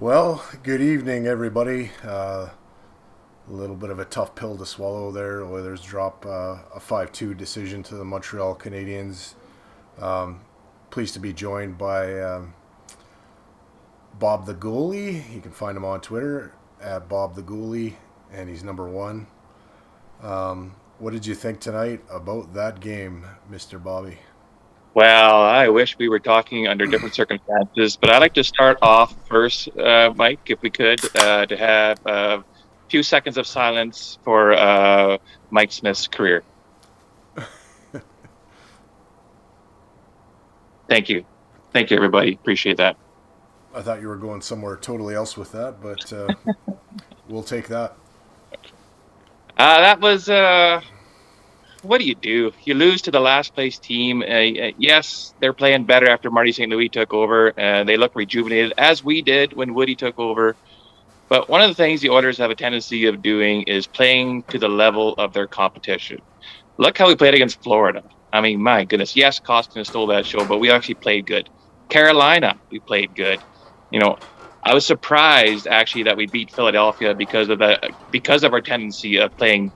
Well, good evening, everybody. A little bit of a tough pill to swallow there. Oilers drop a 5-2 decision to the Montreal Canadiens. Pleased to be joined by Bob The Goalie. You can find him on Twitter at Bob The Goalie, and he's number one. What did you think tonight about that game, Mr. Bobby? Well, I wish we were talking under different circumstances, but I'd like to start off first, Mike, if we could, to have a few seconds of silence for Mike Smith's career. Thank you. Thank you, everybody. Appreciate that. I thought you were going somewhere totally else with that, but we'll take that. That was, what do? You lose to the last place team. Yes, they're playing better after Marty St. Louis took over. They look rejuvenated, as we did when Woody took over. But one of the things the Oilers have a tendency of doing is playing to the level of their competition. Look how we played against Florida. I mean, my goodness. Yes, Koskinen stole that show, but we actually played good. Carolina, we played good. I was surprised actually that we beat Philadelphia because of our tendency of playing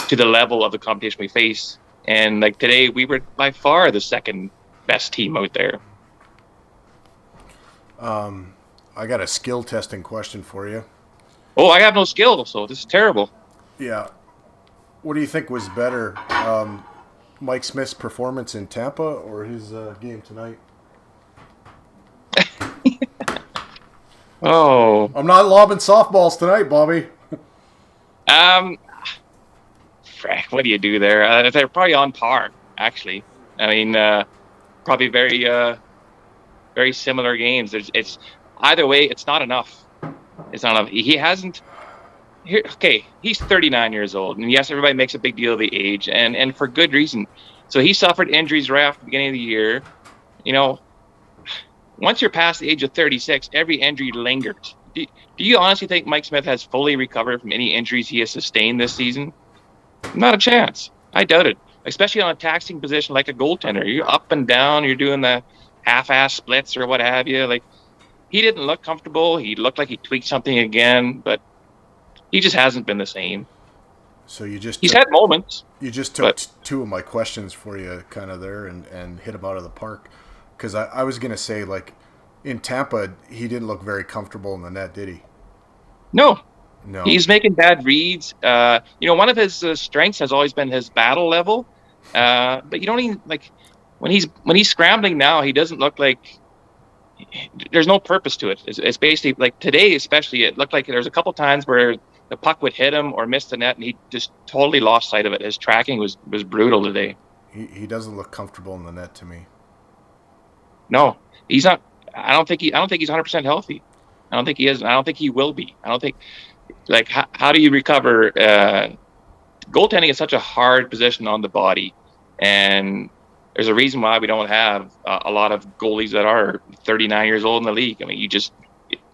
to the level of the competition we face. And like today, we were by far the second best team out there. I got a skill testing question for you. Oh, I have no skill, so this is terrible. Yeah. What do you think was better, Mike Smith's performance in Tampa or his game tonight? Oh, I'm not lobbing softballs tonight, Bobby. What do you do there? They're probably on par, actually. I mean, probably very similar games. It's either way, it's not enough. It's not enough. He hasn't. Okay, he's 39 years old, and yes, everybody makes a big deal of the age, and for good reason. So he suffered injuries right after the beginning of the year. Once you're past the age of 36, every injury lingers. Do you honestly think Mike Smith has fully recovered from any injuries he has sustained this season? Not a chance. I doubt it. Especially on a taxing position like a goaltender. You're up and down. You're doing the half-ass splits or what have you. Like, he didn't look comfortable. He looked like he tweaked something again, but he just hasn't been the same. So he's had moments. You just took two of my questions for you kind of there and hit him out of the park. Because I was going to say, like, in Tampa, he didn't look very comfortable in the net, did he? No. No. He's making bad reads. One of his strengths has always been his battle level. But you don't even, like, when he's scrambling now, he doesn't look like there's no purpose to it. It's basically, like today especially, it looked like there's a couple times where the puck would hit him or miss the net, and he just totally lost sight of it. His tracking was brutal today. He doesn't look comfortable in the net to me. No, he's not. I don't think he's 100% healthy. I don't think he is. I don't think he will be. I don't think. Like, how do you recover? Goaltending is such a hard position on the body, and there's a reason why we don't have a lot of goalies that are 39 years old in the league. I mean,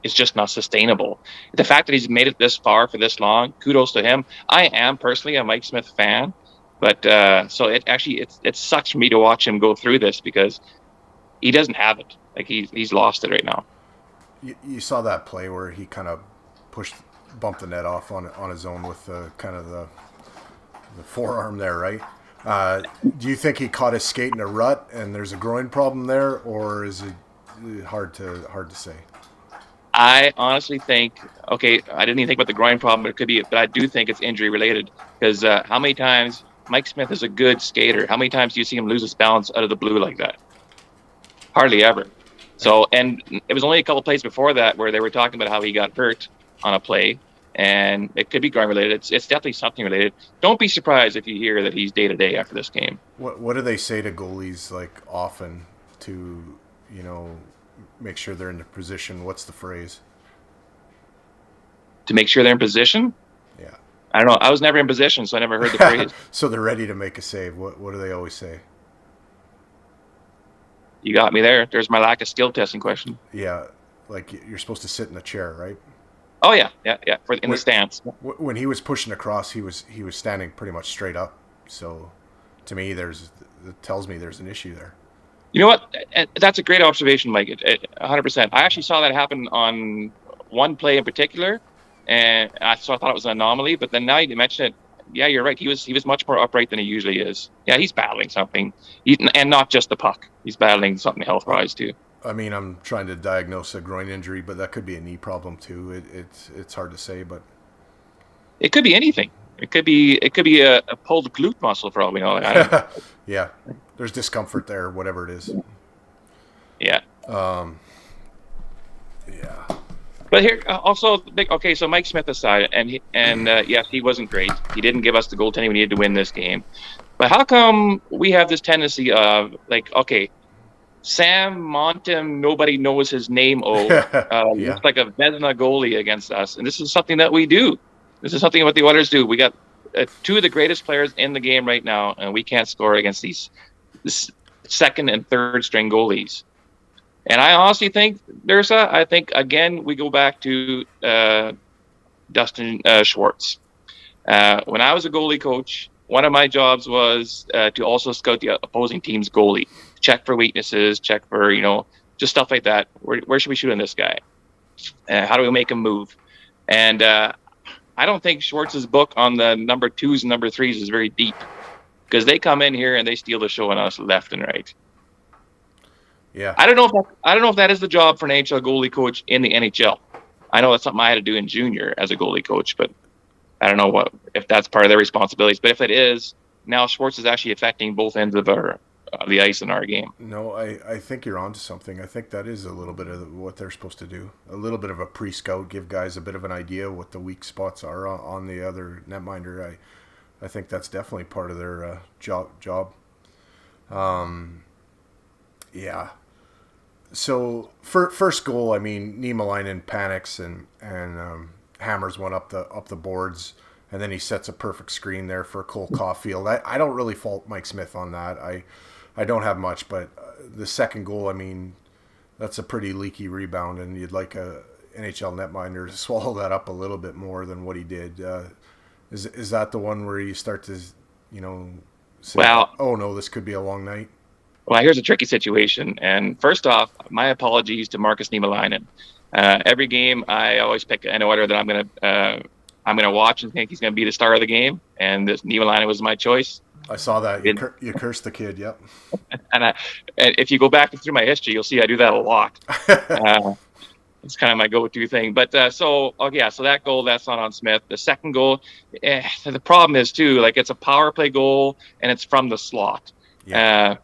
it's just not sustainable. The fact that he's made it this far for this long, kudos to him. I am personally a Mike Smith fan, but so it sucks for me to watch him go through this because he doesn't have it. Like, he's lost it right now. You saw that play where he kind of bumped the net off on his own with kind of the forearm there, right? Do you think he caught his skate in a rut and there's a groin problem there, or is it hard to say? I honestly think, okay, I didn't even think about the groin problem, but it could be, but I do think it's injury related because how many times Mike Smith is a good skater? How many times do you see him lose his balance out of the blue like that? Hardly ever. So, and it was only a couple plays before that where they were talking about how he got hurt on a play, and it could be groin related. It's definitely something related. Don't be surprised if you hear that he's day-to-day after this game. What do they say to goalies, like, often to, make sure they're in the position? What's the phrase? To make sure they're in position? Yeah. I don't know. I was never in position, so I never heard the phrase. So they're ready to make a save. What do they always say? You got me there. There's my lack of skill testing question. Yeah, like you're supposed to sit in a chair, right? Oh yeah. In the stance. When he was pushing across, he was standing pretty much straight up. So, to me, it tells me there's an issue there. You know what? That's a great observation, Mike. 100%. I actually saw that happen on one play in particular, and I thought it was an anomaly. But then now you mention it, yeah, you're right. He was much more upright than he usually is. Yeah, he's battling something, and not just the puck. He's battling something health-wise too. I mean, I'm trying to diagnose a groin injury, but that could be a knee problem too. It's hard to say, but it could be anything. It could be a pulled glute muscle for all we know. I don't know. Yeah, there's discomfort there, whatever it is. Yeah. Yeah. But here also okay. So Mike Smith aside, and yes, he wasn't great. He didn't give us the goaltending we needed to win this game. But how come we have this tendency of like, okay, Sam Montim, nobody knows his name. Looks like a Vezina goalie against us, and this is something that we do. This is something what the Oilers do. We got two of the greatest players in the game right now, and we can't score against these second and third string goalies. And I honestly think, I think, again, we go back to Dustin Schwartz. When I was a goalie coach, one of my jobs was to also scout the opposing team's goalie, check for weaknesses, check for, just stuff like that. Where should we shoot on this guy? How do we make him move? And I don't think Schwartz's book on the number 2s and number 3s is very deep, because they come in here and they steal the show on us left and right. Yeah. I don't know if that is the job for an NHL goalie coach in the NHL. I know that's something I had to do in junior as a goalie coach, but I don't know if that's part of their responsibilities. But if it is, now Schwartz is actually affecting both ends of the ice in our game. No, I think you're onto something. I think that is a little bit of what they're supposed to do. A little bit of a pre-scout, give guys a bit of an idea what the weak spots are on the other netminder. I think that's definitely part of their job. Yeah. So first goal, I mean, Niemelainen panics and hammers one up the boards, and then he sets a perfect screen there for Cole Caulfield. I don't really fault Mike Smith on that. I don't have much, but the second goal, I mean, that's a pretty leaky rebound, and you'd like a NHL netminder to swallow that up a little bit more than what he did. Is that the one where you start to, say, oh no, this could be a long night? Well, here's a tricky situation. And first off, my apologies to Markus Niemelainen. Every game, I always pick an order that I'm gonna watch and think he's gonna be the star of the game. And this Niemelainen was my choice. I saw that you cursed the kid. Yep. And if you go back through my history, you'll see I do that a lot. It's kind of my go-to thing. But so that goal, that's not on Smith. The second goal, the problem is too, like, it's a power play goal and it's from the slot. Yeah.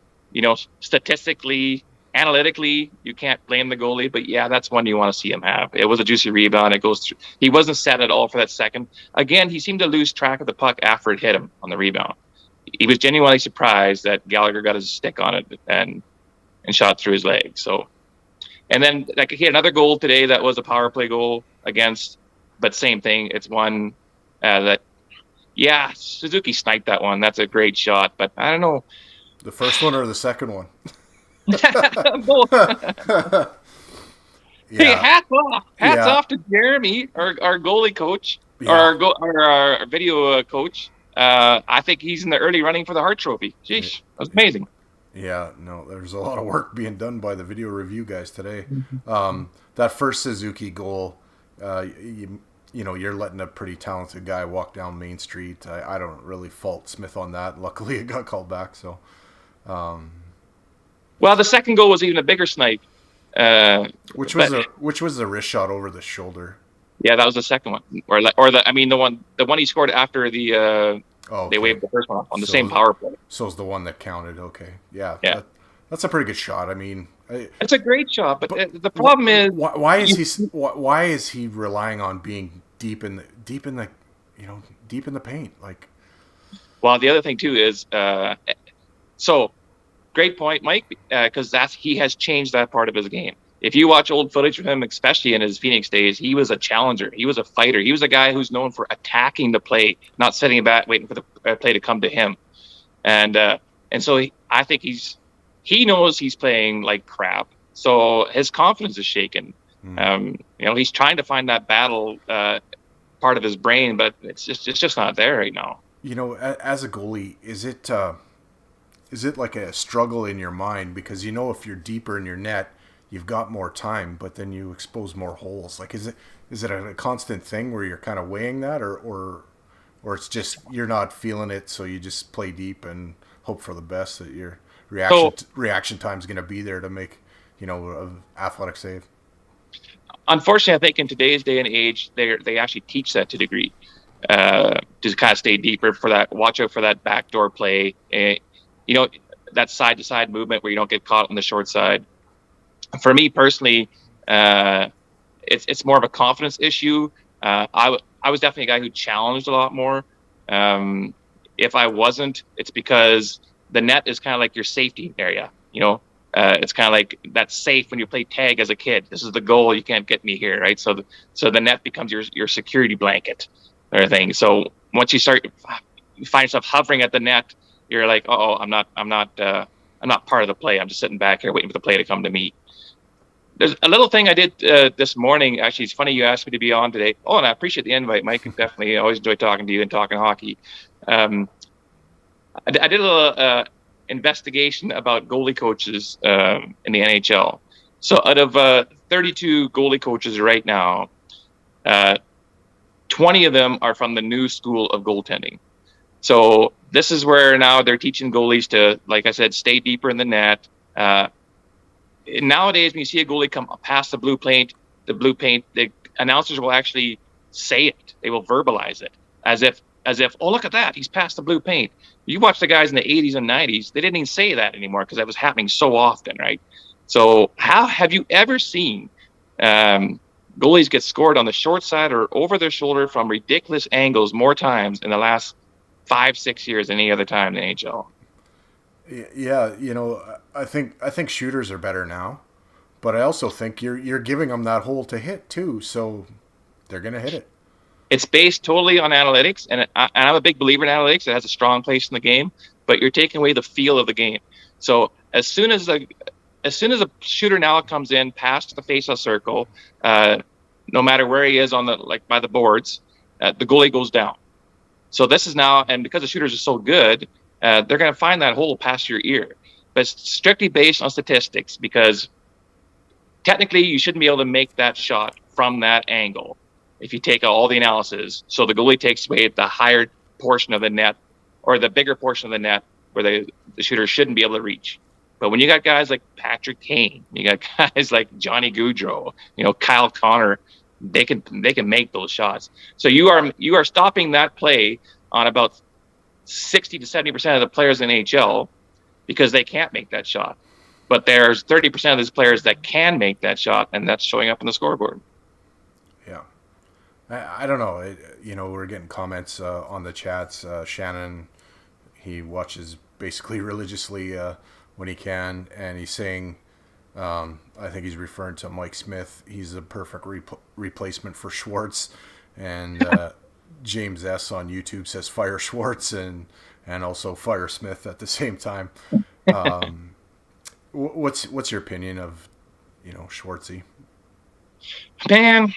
Statistically, analytically, you can't blame the goalie, but yeah, that's one you want to see him have. It was a juicy rebound. It goes through. He wasn't set at all for that second. Again, he seemed to lose track of the puck after it hit him on the rebound. He was genuinely surprised that Gallagher got his stick on it and shot through his leg. So, and then he had another goal today that was a power play goal against, but same thing. It's one Suzuki sniped that one. That's a great shot, but I don't know. The first one or the second one? Both. Hey, hats off to Jeremy, our goalie coach, or our video coach. I think he's in the early running for the Hart Trophy. Sheesh, that's amazing. Yeah, no, there's a lot of work being done by the video review guys today. That first Suzuki goal, you're letting a pretty talented guy walk down Main Street. I don't really fault Smith on that. Luckily, it got called back. So, well, the second goal was even a bigger snipe. Which was the wrist shot over the shoulder. Yeah, that was the second one, the one he scored after the. They waved the first one off on the same power play. So it's the one that counted. Okay, yeah. That's a pretty good shot. I mean, it's a great shot, but the problem is why is he relying on being deep in the paint? Like, well, the other thing too is so great point, Mike, because he has changed that part of his game. If you watch old footage of him, especially in his Phoenix days, he was a challenger. He was a fighter. He was a guy who's known for attacking the play, not sitting back waiting for the play to come to him. And so I think he knows he's playing like crap. So his confidence is shaken. He's trying to find that battle part of his brain, but it's just not there right now. As a goalie, is it like a struggle in your mind? Because if you're deeper in your net, you've got more time, but then you expose more holes. Like, is it a constant thing where you're kind of weighing that, or it's just you're not feeling it, so you just play deep and hope for the best that your reaction time is going to be there to make an athletic save. Unfortunately, I think in today's day and age, they actually teach that to a degree. To kind of stay deeper for that, watch out for that backdoor play, that side to side movement where you don't get caught on the short side. For me personally, it's more of a confidence issue. I was definitely a guy who challenged a lot more. If I wasn't, it's because the net is kind of like your safety area. It's kind of like that's safe when you play tag as a kid. This is the goal. You can't get me here, right? So the net becomes your security blanket or thing. So once you find yourself hovering at the net, you're like, oh, I'm not part of the play. I'm just sitting back here waiting for the play to come to me. There's a little thing I did this morning. Actually, it's funny you asked me to be on today. Oh, and I appreciate the invite, Mike. Definitely, I always enjoy talking to you and talking hockey. I did a little investigation about goalie coaches in the NHL. So out of 32 goalie coaches right now, 20 of them are from the new school of goaltending. So this is where now they're teaching goalies to, like I said, stay deeper in the net. Nowadays, when you see a goalie come past the blue paint, the announcers will actually say it. They will verbalize it as if, oh, look at that, he's past the blue paint. You watch the guys in the 80s and 90s, they didn't even say that anymore because that was happening so often, right? So how have you ever seen goalies get scored on the short side or over their shoulder from ridiculous angles more times in the last 5-6 years than any other time in the NHL? Yeah, I think shooters are better now, but I also think you're giving them that hole to hit too, so they're gonna hit it. It's based totally on analytics, and I'm a big believer in analytics. It has a strong place in the game, but you're taking away the feel of the game. So as soon as a shooter now comes in past the faceoff circle, no matter where he is on by the boards, the goalie goes down. So this is now, and because the shooters are so good, they're going to find that hole past your ear. But it's strictly based on statistics because technically you shouldn't be able to make that shot from that angle if you take all the analysis. So the goalie takes away the higher portion of the net or the bigger portion of the net where the shooter shouldn't be able to reach. But when you got guys like Patrick Kane, you got guys like Johnny Gaudreau, Kyle Connor, they can make those shots. So you are stopping that play on about 60 to 70% of the players in NHL because they can't make that shot. But there's 30% of these players that can make that shot, and that's showing up on the scoreboard. Yeah. I don't know. We're getting comments on the chats. Shannon, he watches basically religiously when he can, and he's saying, I think he's referring to Mike Smith. He's a perfect replacement for Schwartz. And James S. on YouTube says fire Schwartz and also fire Smith at the same time. What's your opinion of Schwartzy? Man,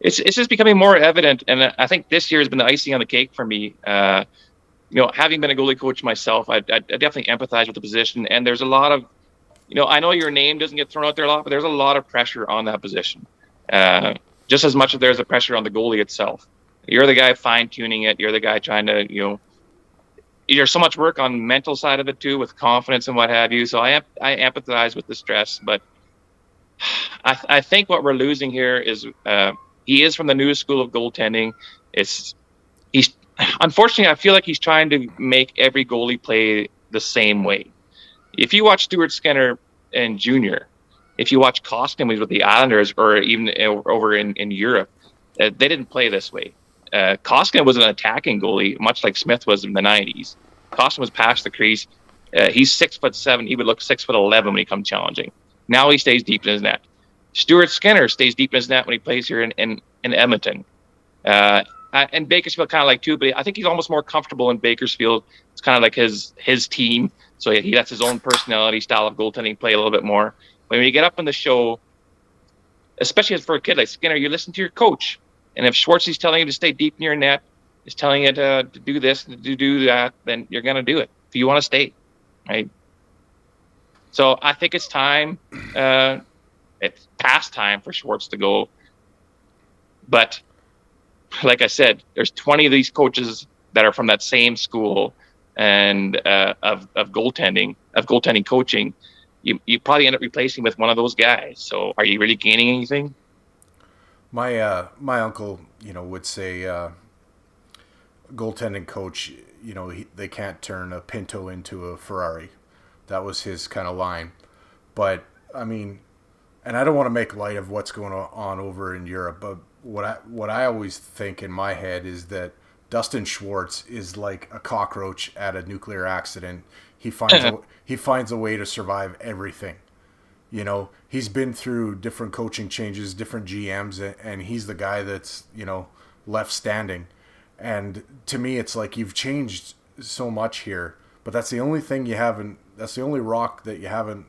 it's just becoming more evident, and I think this year has been the icing on the cake for me. Having been a goalie coach myself, I definitely empathize with the position, and there's a lot of, I know your name doesn't get thrown out there a lot, but there's a lot of pressure on that position. Just as much as there's a pressure on the goalie itself. You're the guy fine-tuning it. You're the guy trying to, there's so much work on mental side of it too, with confidence and what have you. So I empathize with the stress, but I think what we're losing here is he is from the new school of goaltending. He's unfortunately, I feel like he's trying to make every goalie play the same way. If you watch Stuart Skinner and Junior, if you watch Koskinen with the Islanders or even over in Europe, they didn't play this way. Koskinen was an attacking goalie, much like Smith was in the 90s. Koskinen was past the crease. He's 6'7". He would look 6'11" when he comes challenging. Now he stays deep in his net. Stuart Skinner stays deep in his net when he plays here in Edmonton. And Bakersfield kind of like too, but I think he's almost more comfortable in Bakersfield. It's kind of like his team. So he lets his own personality, style of goaltending play a little bit more. When you get up in the show, especially for a kid like Skinner, you listen to your coach. And if Schwartzy's telling you to stay deep in your net, is telling you to do this, to do that, then you're going to do it if you want to stay, right? So I think it's time it's past time for Schwartz to go. But like I said, there's 20 of these coaches that are from that same school and of goaltending coaching. You probably end up replacing with one of those guys. So are you really gaining anything? My uncle, would say goaltending coach, they can't turn a Pinto into a Ferrari. That was his kind of line. But I mean, and I don't want to make light of what's going on over in Europe, but what I always think in my head is that Dustin Schwartz is like a cockroach at a nuclear accident. He finds a way to survive everything. He's been through different coaching changes, different GMs, and he's the guy that's, left standing. And to me, it's like you've changed so much here, but that's the only thing you haven't, that's the only rock that you haven't,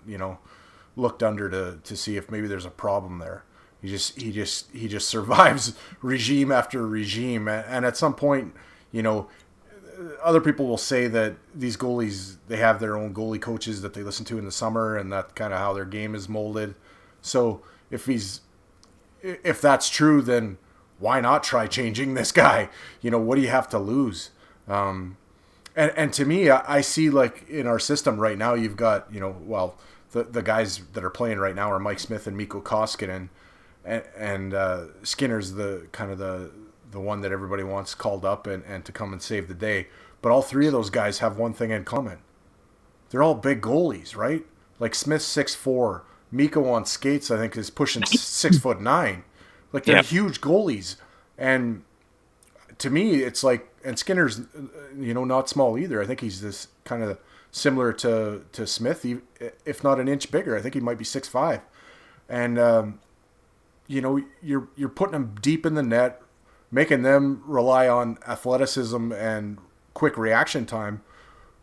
looked under to see if maybe there's a problem there. He just survives regime after regime. And at some point, other people will say that these goalies, they have their own goalie coaches that they listen to in the summer, and that's kind of how their game is molded. So if that's true, then why not try changing this guy? What do you have to lose? And to me, I see, like, in our system right now, you've got, the guys that are playing right now are Mike Smith and Mikko Koskinen, and Skinner's the kind of the one that everybody wants called up and to come and save the day. But all three of those guys have one thing in common. They're all big goalies, right? Like Smith's 6'4", Mikko on skates, I think, is pushing 6'9". Like, they're huge goalies. And to me, it's like, and Skinner's, not small either. I think he's this kind of similar to Smith, if not an inch bigger. I think he might be 6'5". And, you're putting them deep in the net, making them rely on athleticism and quick reaction time,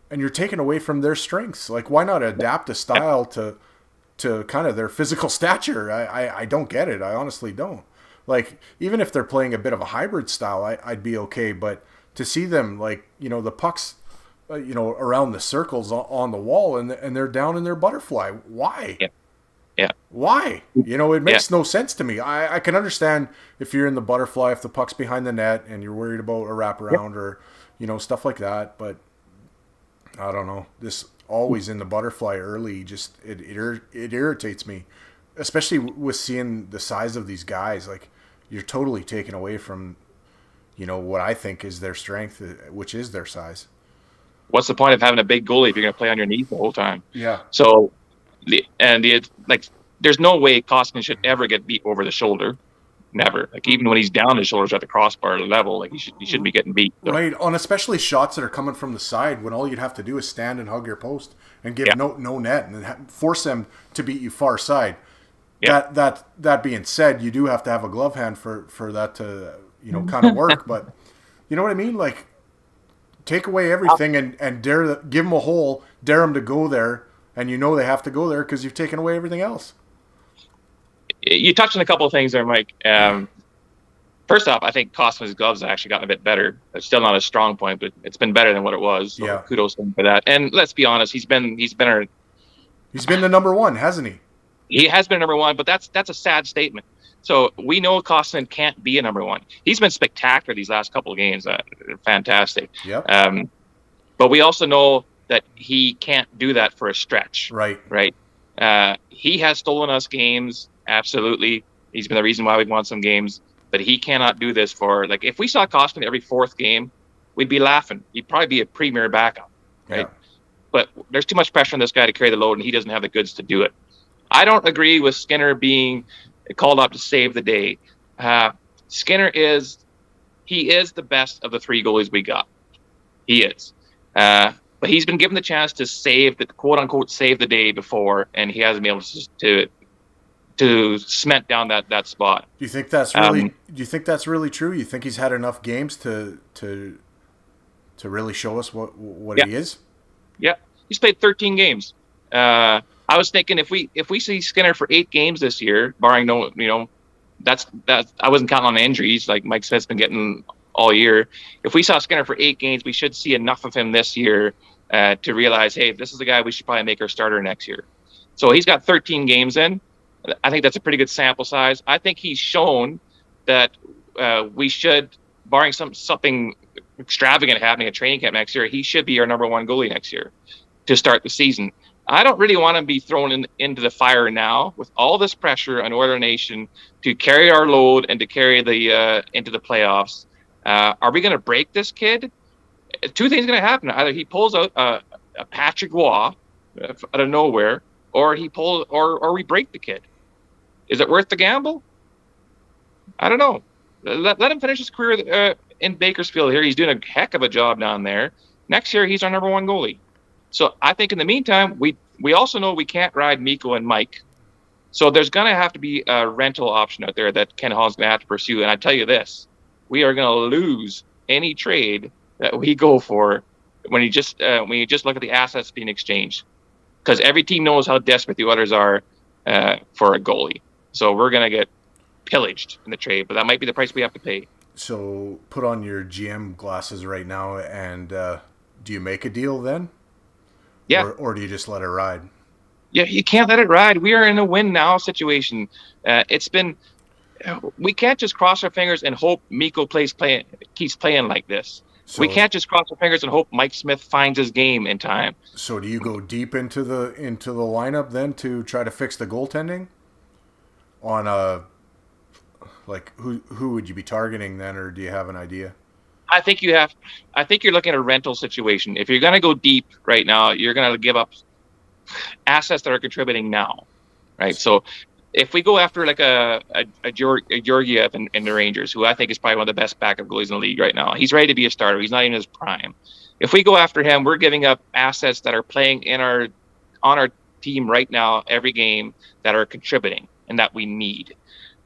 and you're taking away from their strengths. Like, why not adapt a style to kind of their physical stature? I don't get it. I honestly don't. Like, even if they're playing a bit of a hybrid style, I'd be okay. But to see them, like, the pucks, around the circles on the wall, and they're down in their butterfly. Why? Yeah. Why? It makes no sense to me. I can understand if you're in the butterfly, if the puck's behind the net and you're worried about a wraparound or, stuff like that. But I don't know. This always in the butterfly early, just it irritates me, especially with seeing the size of these guys. Like, you're totally taken away from, what I think is their strength, which is their size. What's the point of having a big goalie if you're going to play on your knees the whole time? Yeah. So, there's no way Koskinen should ever get beat over the shoulder. Never. Like, even when he's down, his shoulders at the crossbar level, like, he shouldn't be getting beat. So. Right. On especially shots that are coming from the side, when all you'd have to do is stand and hug your post and give no net and force them to beat you far side. Yeah. That being said, you do have to have a glove hand for that to kind of work. But you know what I mean? Like, take away everything and give them a hole, dare them to go there, and they have to go there because you've taken away everything else. You touched on a couple of things there, Mike. First off, I think Koskinen's gloves have actually gotten a bit better. It's still not a strong point, but it's been better than what it was. So kudos to him for that. And let's be honest, he's been the number one, hasn't he? He has been number one, but that's a sad statement. So we know Koskinen can't be a number one. He's been spectacular these last couple of games. Fantastic. Yeah. But we also know that he can't do that for a stretch. Right. He has stolen us games. Absolutely. He's been the reason why we've won some games. But he cannot do this for, like, if we saw Koskinen every fourth game, we'd be laughing. He'd probably be a premier backup. Right. Yeah. But there's too much pressure on this guy to carry the load, and he doesn't have the goods to do it. I don't agree with Skinner being called up to save the day. Skinner is the best of the three goalies we got. He is. But he's been given the chance to save the quote unquote save the day before, and he hasn't been able to cement down that spot. Do you think that's really? Do you think that's really true? You think he's had enough games to really show us what he is? Yeah, he's played 13 games. I was thinking if we see Skinner for 8 games this year, barring that's I wasn't counting on injuries like Mike Smith's been getting all year. If we saw Skinner for 8 games, we should see enough of him this year to realize, hey, this is the guy we should probably make our starter next year. So he's got 13 games in. I think that's a pretty good sample size. I think he's shown that we should, barring something extravagant happening at training camp next year, he should be our number one goalie next year to start the season. I don't really want to be thrown into the fire now with all this pressure on Oiler Nation to carry our load and to carry the into the playoffs. Are we going to break this kid? Two things are going to happen. Either he pulls out a Patrick Waugh out of nowhere, or we break the kid. Is it worth the gamble? I don't know. Let him finish his career in Bakersfield here. He's doing a heck of a job down there. Next year, he's our number one goalie. So I think in the meantime, we also know we can't ride Mikko and Mike. So there's going to have to be a rental option out there that Ken Hall's going to have to pursue. And I tell you this, we are going to lose any trade that we go for when you just look at the assets being exchanged. Because every team knows how desperate the Oilers are for a goalie. So we're going to get pillaged in the trade, but that might be the price we have to pay. So put on your GM glasses right now, and do you make a deal then? Yeah. Or do you just let it ride? Yeah, you can't let it ride. We are in a win now situation. We can't just cross our fingers and hope Mikko keeps playing like this. So, we can't just cross our fingers and hope Mike Smith finds his game in time. So do you go deep into the lineup then to try to fix the goaltending? On who would you be targeting then, or do you have an idea? I think you're looking at a rental situation. If you're going to go deep right now, you're going to give up assets that are contributing now, right? So if we go after like a Georgiev in the Rangers, who I think is probably one of the best backup goalies in the league right now, he's ready to be a starter. He's not even in his prime. If we go after him, we're giving up assets that are playing on our team right now every game that are contributing and that we need.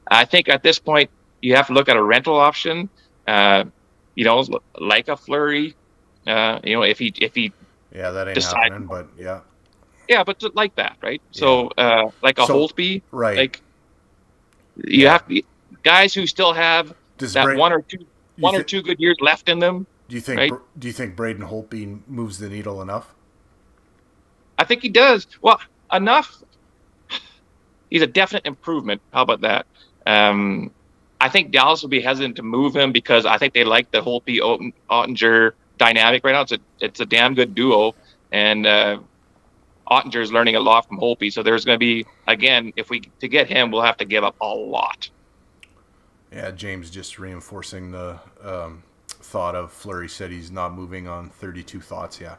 I think at this point you have to look at a rental option. Like a Fleury. If he that ain't happening, but yeah. Yeah, but like that, right? Yeah. So, like a Holtby, right? Like you have guys who still have one or two good years left in them. Do you think? Right? Do you think Braden Holtby moves the needle enough? I think he does. Well, enough. He's a definite improvement. How about that? I think Dallas will be hesitant to move him because I think they like the Holtby Ottinger dynamic right now. It's a damn good duo, and Ottinger is learning a lot from Holtby. So there's going to be, again, to get him, we'll have to give up a lot. Yeah, James just reinforcing the thought of Fleury said he's not moving on 32 thoughts. Yeah.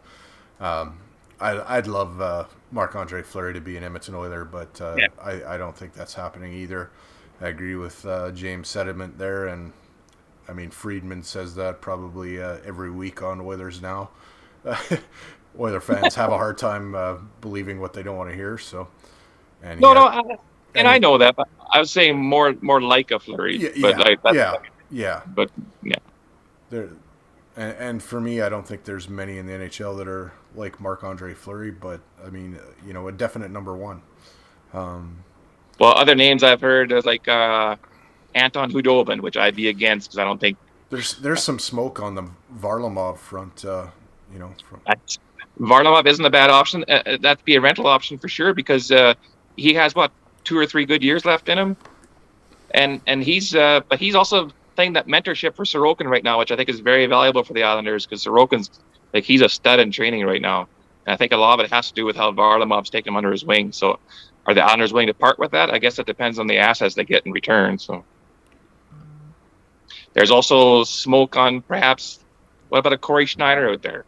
I'd love Marc-Andre Fleury to be an Edmonton Oiler, but I don't think that's happening either. I agree with James' sentiment there, and I mean Friedman says that probably every week on Oilers Now. Oiler fans have a hard time believing what they don't want to hear. So, I know that, but I was saying more like a Fleury. Yeah. But yeah. There, and for me, I don't think there's many in the NHL that are like Marc-Andre Fleury, but I mean, a definite number one. Well, other names I've heard is like Anton Hudobin, which I'd be against because I don't think there's some smoke on the Varlamov front. Varlamov isn't a bad option. That'd be a rental option for sure because he has 2 or 3 good years left in him, and he's also playing that mentorship for Sorokin right now, which I think is very valuable for the Islanders because Sorokin's he's a stud in training right now, and I think a lot of it has to do with how Varlamov's taking him under his wing. So, are the Islanders willing to part with that? I guess it depends on the assets they get in return. So, there's also smoke on perhaps what about a Corey Schneider out there?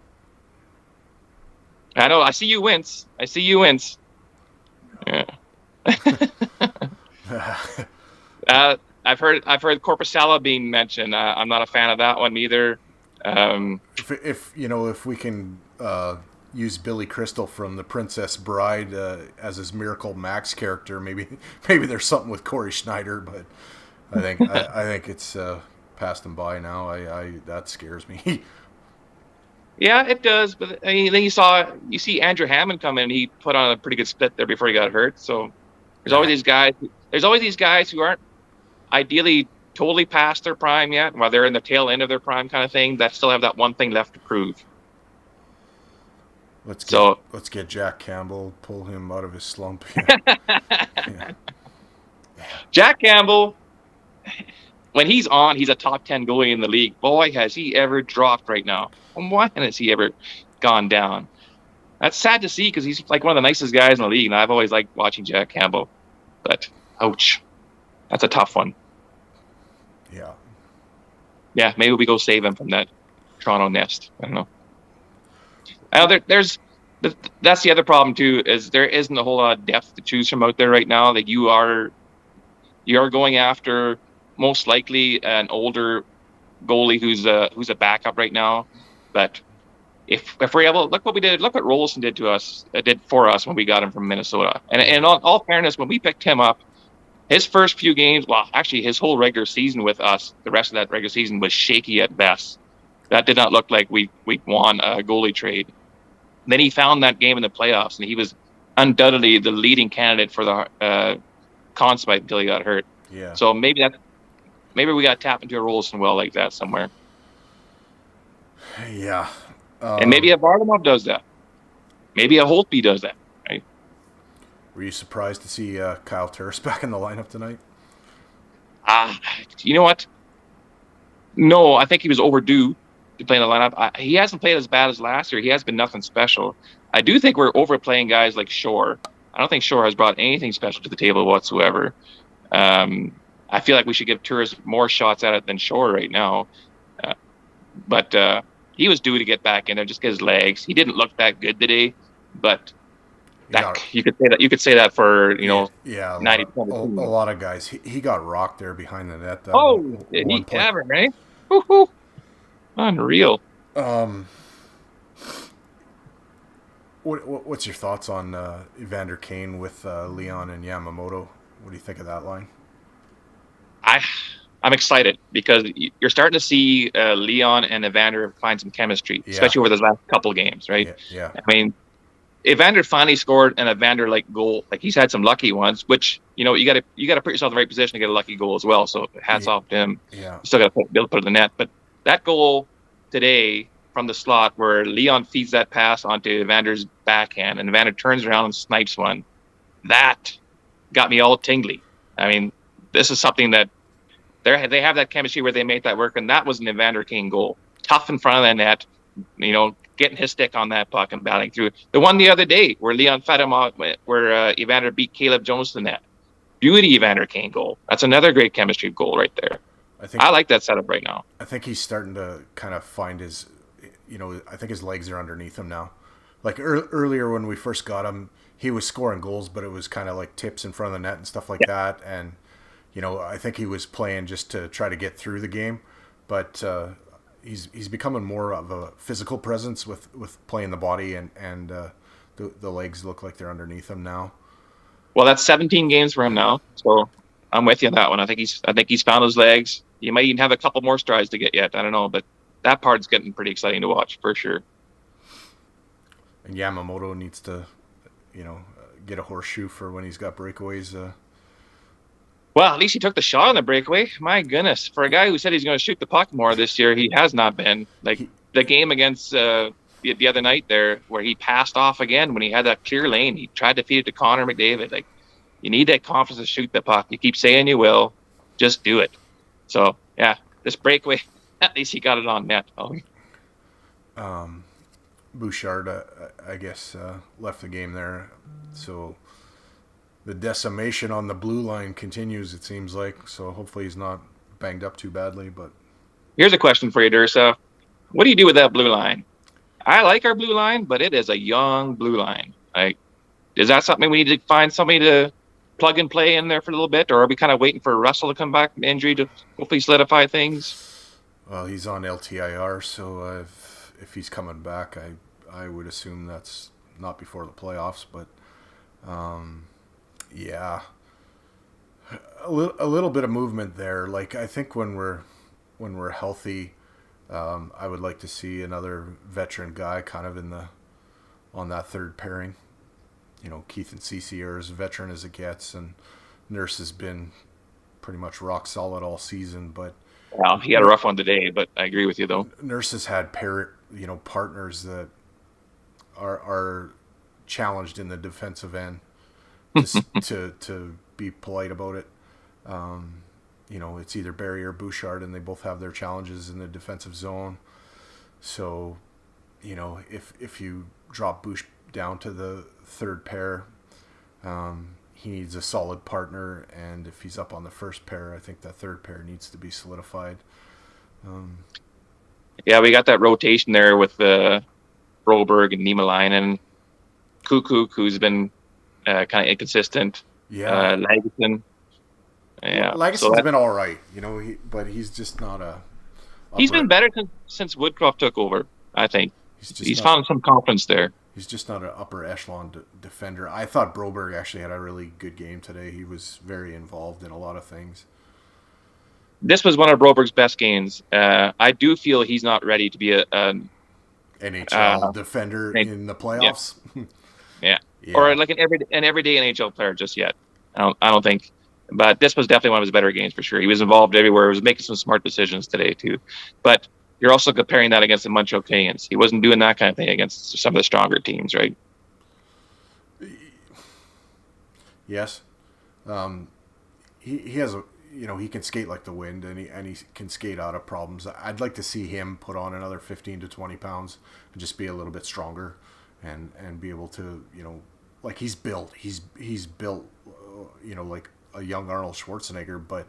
I know. I see you wince. Yeah. I've heard Korpisalo being mentioned. I'm not a fan of that one either. If we can use Billy Crystal from The Princess Bride as his Miracle Max character, maybe there's something with Corey Schneider, but I think it's passed him by now. That scares me. Yeah, it does. But I mean, then you see Andrew Hammond come in, and he put on a pretty good split there before he got hurt. So there's always these guys. There's always these guys who aren't ideally totally past their prime yet, while they're in the tail end of their prime kind of thing, that still have that one thing left to prove. Let's get Jack Campbell, pull him out of his slump. Yeah. Jack Campbell, when he's on, he's a top 10 goalie in the league. Boy, has he ever dropped right now. Why has he ever gone down? That's sad to see because he's like one of the nicest guys in the league, and I've always liked watching Jack Campbell. But, ouch. That's a tough one. Yeah. Yeah, maybe we go save him from that Toronto nest. I don't know. I know that's the other problem too, is there isn't a whole lot of depth to choose from out there right now. That you are going after most likely an older goalie who's a backup right now. But if we're able, look what we did. Look what Rolson did for us when we got him from Minnesota. And in all fairness, when we picked him up, his first few games, well, actually his whole regular season with us, the rest of that regular season was shaky at best. That did not look like we won a goalie trade. Then he found that game in the playoffs, and he was undoubtedly the leading candidate for the Conn Smythe until he got hurt. Yeah. So maybe we got to tap into a Rolson well like that somewhere. Yeah. And maybe a Varlamov does that. Maybe a Holtby does that. Right? Were you surprised to see Kyle Turris back in the lineup tonight? You know what? No, I think he was overdue to play in the lineup. He hasn't played as bad as last year. He has been nothing special. I do think we're overplaying guys like Shore. I don't think Shore has brought anything special to the table whatsoever. I feel like we should give Turris more shots at it than Shore right now. But he was due to get back in there, just get his legs. He didn't look that good today, but you could say that for 90% a lot of guys. He got rocked there behind the net. He ever, right? Woo-hoo. Unreal. What's your thoughts on Evander Kane with Leon and Yamamoto? What do you think of that line? I'm excited because you're starting to see Leon and Evander find some chemistry, especially over the last couple games, right? Yeah. I mean, Evander finally scored an Evander-like goal. Like, he's had some lucky ones, which you got to put yourself in the right position to get a lucky goal as well. So hats off to him. Yeah. You still got to be able to put it in the net, but that goal today from the slot where Leon feeds that pass onto Evander's backhand and Evander turns around and snipes one, that got me all tingly. I mean, this is something that they have that chemistry where they make that work, and that was an Evander Kane goal. Tough in front of the net, getting his stick on that puck and battling through. The one the other day where Leon fed him off, where Evander beat Caleb Jones to the net. Beauty Evander Kane goal. That's another great chemistry goal right there. I like that setup right now. I think he's starting to kind of find his, I think his legs are underneath him now. Like earlier when we first got him, he was scoring goals, but it was kind of like tips in front of the net and stuff like that. And, I think he was playing just to try to get through the game. But he's becoming more of a physical presence with playing the body, and the legs look like they're underneath him now. Well, that's 17 games for him now, so I'm with you on that one. I think he's found his legs. He might even have a couple more strides to get yet. I don't know, but that part's getting pretty exciting to watch for sure. And Yamamoto needs to, get a horseshoe for when he's got breakaways. Well, at least he took the shot on the breakaway. My goodness, for a guy who said he's going to shoot the puck more this year, he has not been. Like the game against the other night there, where he passed off again when he had that clear lane. He tried to feed it to Connor McDavid. Like, you need that confidence to shoot the puck. You keep saying you will, just do it. So yeah, this breakaway, at least he got it on net. Bouchard, I guess, left the game there. So the decimation on the blue line continues, it seems like. So hopefully he's not banged up too badly. But here's a question for you, Dursa. What do you do with that blue line? I like our blue line, but it is a young blue line. Like, is that something we need to find somebody to plug and play in there for a little bit, or are we kind of waiting for Russell to come back from injury to hopefully solidify things? Well, he's on LTIR, so if he's coming back, I would assume that's not before the playoffs. But yeah, a little bit of movement there. Like, I think when we're healthy, I would like to see another veteran guy kind of on that third pairing. Keith and Cece are as veteran as it gets, and Nurse has been pretty much rock solid all season. But well, he had a rough one today, but I agree with you though. Nurse has had partners that are challenged in the defensive end, to be polite about it. It's either Barry or Bouchard, and they both have their challenges in the defensive zone. So, if you drop Bush down to the third pair, he needs a solid partner, and if he's up on the first pair, I think that third pair needs to be solidified. Yeah, we got that rotation there with Broberg and Niemelainen, Kukuk, who's been kind of inconsistent. Yeah, Lagesson. Yeah, Lagesson's been all right, but he's just not a. He's been better since Woodcroft took over. I think he's found some confidence there. He's just not an upper echelon defender. I thought Broberg actually had a really good game today. He was very involved in a lot of things. This was one of Broberg's best games. I do feel he's not ready to be an NHL defender in the playoffs. Yeah. Or like an everyday NHL player just yet. I don't think. But this was definitely one of his better games for sure. He was involved everywhere. He was making some smart decisions today too. But you're also comparing that against the Montreal Canadiens. He wasn't doing that kind of thing against some of the stronger teams, right? Yes. He has he can skate like the wind, and he can skate out of problems. I'd like to see him put on another 15 to 20 pounds and just be a little bit stronger and be able to, like he's built. He's built, like a young Arnold Schwarzenegger, but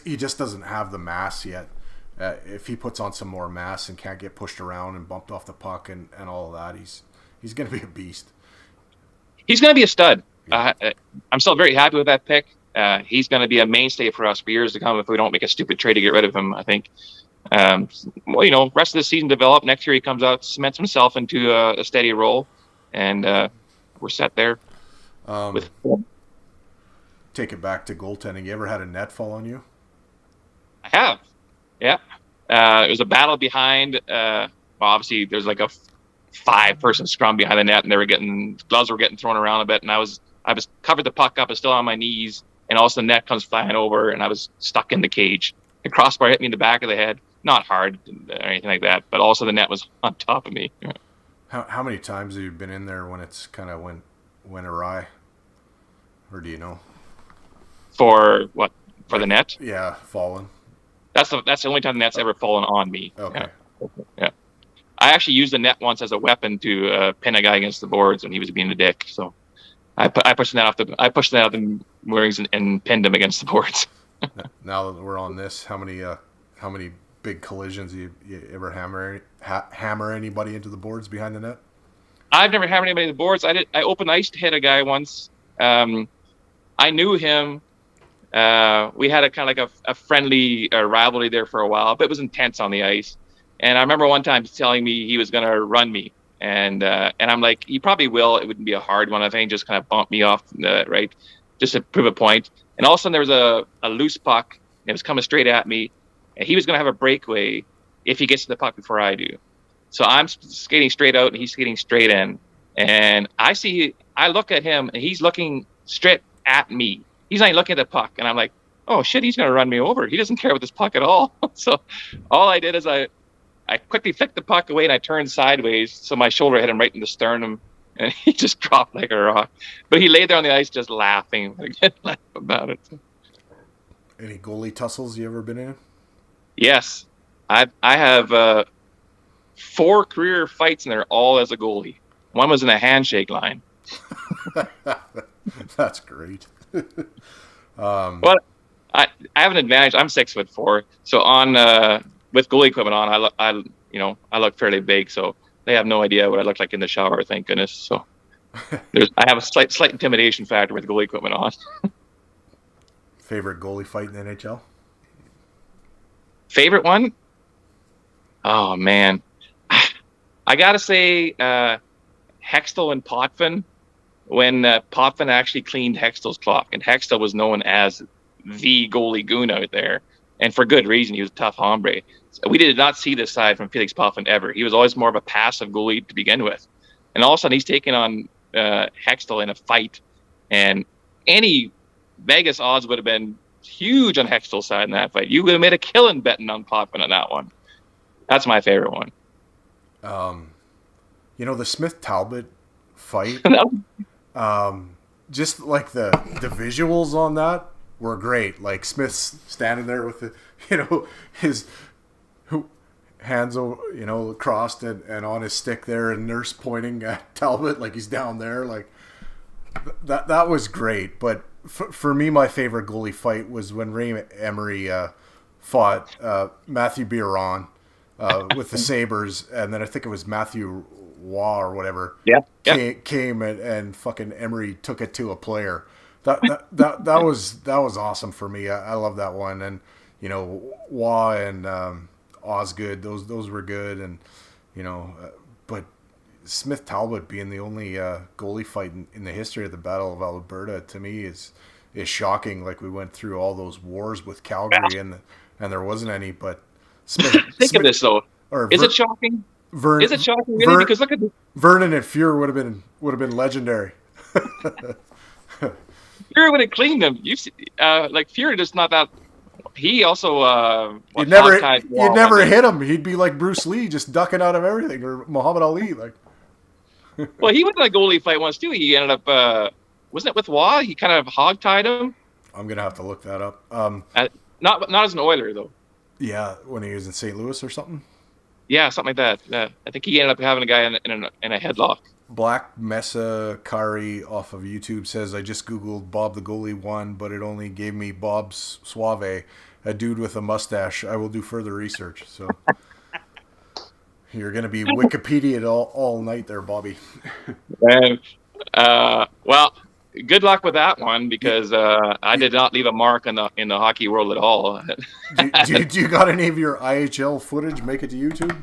he just doesn't have the mass yet. If he puts on some more mass and can't get pushed around and bumped off the puck and all of that, he's going to be a beast. He's going to be a stud. Yeah. I'm still very happy with that pick. He's going to be a mainstay for us for years to come if we don't make a stupid trade to get rid of him, I think. Rest of the season develop. Next year he comes out, cements himself into a steady role, and we're set there. Take it back to goaltending. You ever had a net fall on you? I have. Yeah. It was a battle behind. Obviously, there's like a 5-person scrum behind the net, and gloves were getting thrown around a bit, and I was covered the puck up, I was still on my knees, and also the net comes flying over, and I was stuck in the cage. The crossbar hit me in the back of the head. Not hard or anything like that, but also the net was on top of me. How many times have you been in there when it's kind of went awry? Or do you know? For what? For the net? Yeah, fallen. That's the only time the net's ever fallen on me. Okay. Yeah. I actually used the net once as a weapon to pin a guy against the boards when he was being a dick. So I pushed the net off the moorings and pinned him against the boards. Now that we're on this, how many big collisions you ever hammer anybody into the boards behind the net? I've never hammered anybody in the boards. I open ice to hit a guy once. I knew him. We had a kind of like a friendly rivalry there for a while, but it was intense on the ice. And I remember one time telling me he was going to run me, and I'm like, he probably will. It wouldn't be a hard one. I think just kind of bump me off right, just to prove a point. And all of a sudden there was a loose puck. And it was coming straight at me, and he was going to have a breakaway if he gets to the puck before I do. So I'm skating straight out, and he's skating straight in. And I look at him, and he's looking straight at me. He's not even looking at the puck, and I'm like, oh shit, he's going to run me over. He doesn't care about this puck at all. So all I did is I quickly flicked the puck away, and I turned sideways, so my shoulder hit him right in the sternum, and he just dropped like a rock. But he lay there on the ice just laughing. I can't laugh about it. Any goalie tussles you ever been in? Yes. I have 4 career fights, and they're all as a goalie. One was in a handshake line. That's great. Well, I have an advantage. I'm 6'4", so on with goalie equipment on, I look fairly big, so they have no idea what I look like in the shower. Thank goodness. So I have a slight intimidation factor with goalie equipment on. Favorite goalie fight in the NHL? Favorite one? Oh man, I gotta say Hextall and Potvin. When Potvin actually cleaned Hextall's clock, and Hextall was known as the goalie goon out there, and for good reason. He was a tough hombre. So we did not see this side from Felix Potvin ever. He was always more of a passive goalie to begin with, and all of a sudden he's taking on Hextall in a fight, and any Vegas odds would have been huge on Hextall's side in that fight. You would have made a killing betting on Potvin on that one. That's my favorite one. The Smith Talbot fight. Just like the visuals on that, were great. Like Smith's standing there with the, his hands, crossed and on his stick there, and Nurse pointing at Talbot like he's down there. Like that was great. But for me, my favorite goalie fight was when Ray Emery fought Matthew Biron with the Sabres, and then I think it was Matthew Waugh or whatever. Yeah. Came and fucking Emery took it to a player. That was awesome for me. I love that one, and Waugh and Osgood, those were good, and but Smith Talbot being the only goalie fight in the history of the Battle of Alberta, to me is shocking. Like, we went through all those wars with Calgary and there wasn't any, but Smith. Think of this though. Is it shocking? Is it shocking really? Because look at this. Vernon and Fuhr would have been legendary. Fuhr would have cleaned them. You see, like Fuhr just not that. He also you'd never hit him. He'd be like Bruce Lee, just ducking out of everything, or Muhammad Ali. Like, well, he went in a goalie fight once too. He ended up wasn't it with Waugh? He kind of hogtied him. I'm gonna have to look that up. Not as an Oiler though. Yeah, when he was in St. Louis or something. Yeah, something like that. I think he ended up having a guy in a headlock. Black Mesa Kari off of YouTube says, I just Googled Bob the Goalie 1, but it only gave me Bob Suave, a dude with a mustache. I will do further research. So you're going to be Wikipedia all night there, Bobby. And, well, good luck with that one, because I did not leave a mark in the hockey world at all. do you got any of your IHL footage make it to YouTube?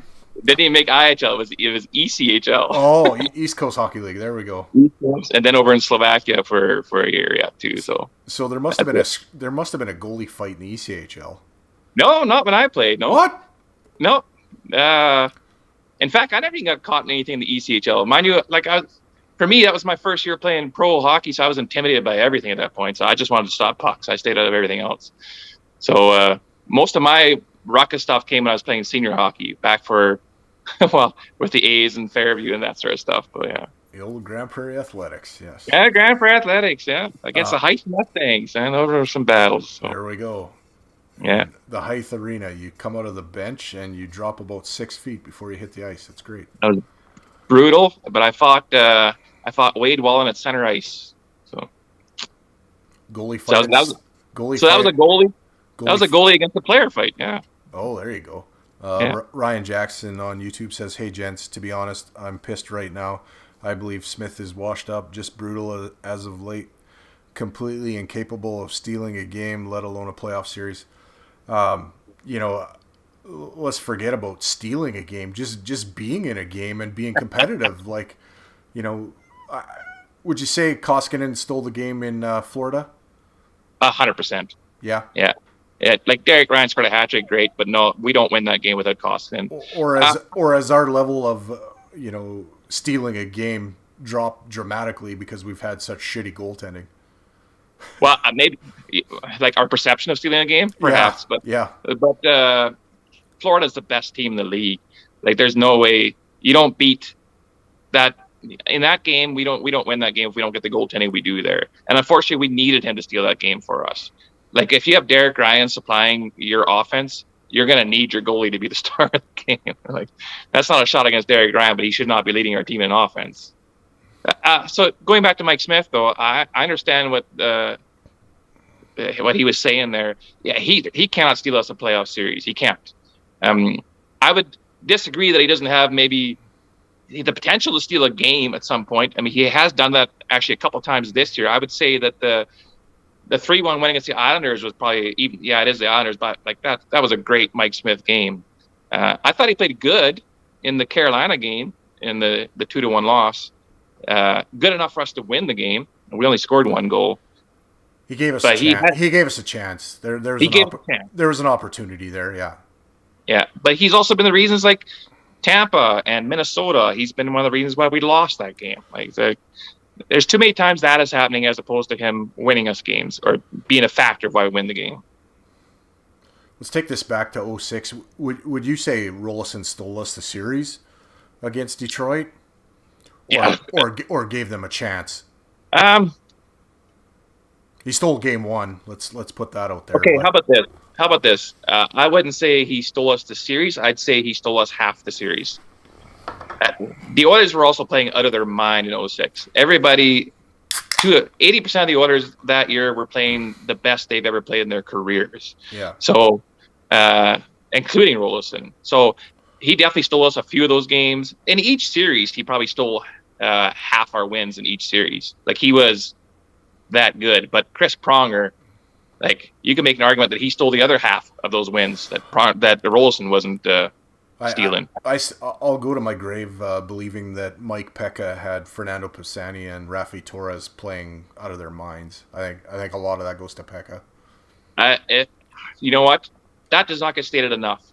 Didn't even make IHL. It was ECHL. Oh, East Coast Hockey League. There we go. And then over in Slovakia for a year, yeah, too. So there must have been a goalie fight in the ECHL. No, not when I played. No. What? No. In fact, I never even got caught in anything in the ECHL. Mind you, for me, that was my first year playing pro hockey, so I was intimidated by everything at that point. So I just wanted to stop pucks. I stayed out of everything else. So most of my ruckus stuff came when I was playing senior hockey back for, well, with the A's and Fairview and that sort of stuff. But yeah. The old Grand Prairie Athletics, yes. Yeah, Grand Prairie Athletics, yeah. Against the Hythe Mustangs, and those are some battles. So. There we go. Yeah. And the Hythe Arena, you come out of the bench and you drop about 6 feet before you hit the ice. It's great. That was brutal, but I fought Wade Wallen at center ice. So goalie fight. So that was a goalie. That was a goalie against a player fight. Yeah. Oh, there you go. Yeah. Ryan Jackson on YouTube says, "Hey gents, to be honest, I'm pissed right now. I believe Smith is washed up, just brutal as of late, completely incapable of stealing a game, let alone a playoff series. Let's forget about stealing a game. Just being in a game and being competitive. Like, would you say Koskinen stole the game in Florida? 100%. Yeah. Yeah. Yeah, like Derek Ryan scored a hat trick, great, but no, we don't win that game without Koskinen. Or as our level of stealing a game dropped dramatically because we've had such shitty goaltending. Well, maybe like our perception of stealing a game, perhaps. Yeah, but Florida's the best team in the league. Like, there's no way you don't beat that. In that game, we don't win that game if we don't get the goaltending we do there. And unfortunately, we needed him to steal that game for us. Like, if you have Derek Ryan supplying your offense, you're going to need your goalie to be the star of the game. Like, that's not a shot against Derek Ryan, but he should not be leading our team in offense. So going back to Mike Smith, though, I understand what he was saying there. Yeah, he cannot steal us a playoff series. He can't. I would disagree that he doesn't have maybe the potential to steal a game at some point. I mean, he has done that actually a couple times this year. I would say that the 3-1 win against the Islanders was probably even. Yeah, it is the Islanders, but like that was a great Mike Smith game. I thought he played good in the Carolina game in the 2-1 loss. Good enough for us to win the game. We only scored one goal. He gave us a chance. There was an opportunity there. Yeah. Yeah, but he's also been the reasons, like Tampa and Minnesota. He's been one of the reasons why we lost that game. Like, there's too many times that is happening as opposed to him winning us games or being a factor of why we win the game. Let's take this back to 2006. Would you say Rolison stole us the series against Detroit? Or gave them a chance? He stole game one. Let's put that out there. Okay, But how about this? How about this? I wouldn't say he stole us the series. I'd say he stole us half the series. The Oilers were also playing out of their mind in 06. Everybody, 80% of the Oilers that year were playing the best they've ever played in their careers. Yeah. So, including Rolison. So he definitely stole us a few of those games. In each series, he probably stole half our wins in each series. Like, he was that good. But Chris Pronger, like, you can make an argument that he stole the other half of those wins that the Rolison wasn't stealing. I'll go to my grave believing that Mike Pekka had Fernando Pisani and Rafi Torres playing out of their minds. I think a lot of that goes to Pekka. You know what? That does not get stated enough.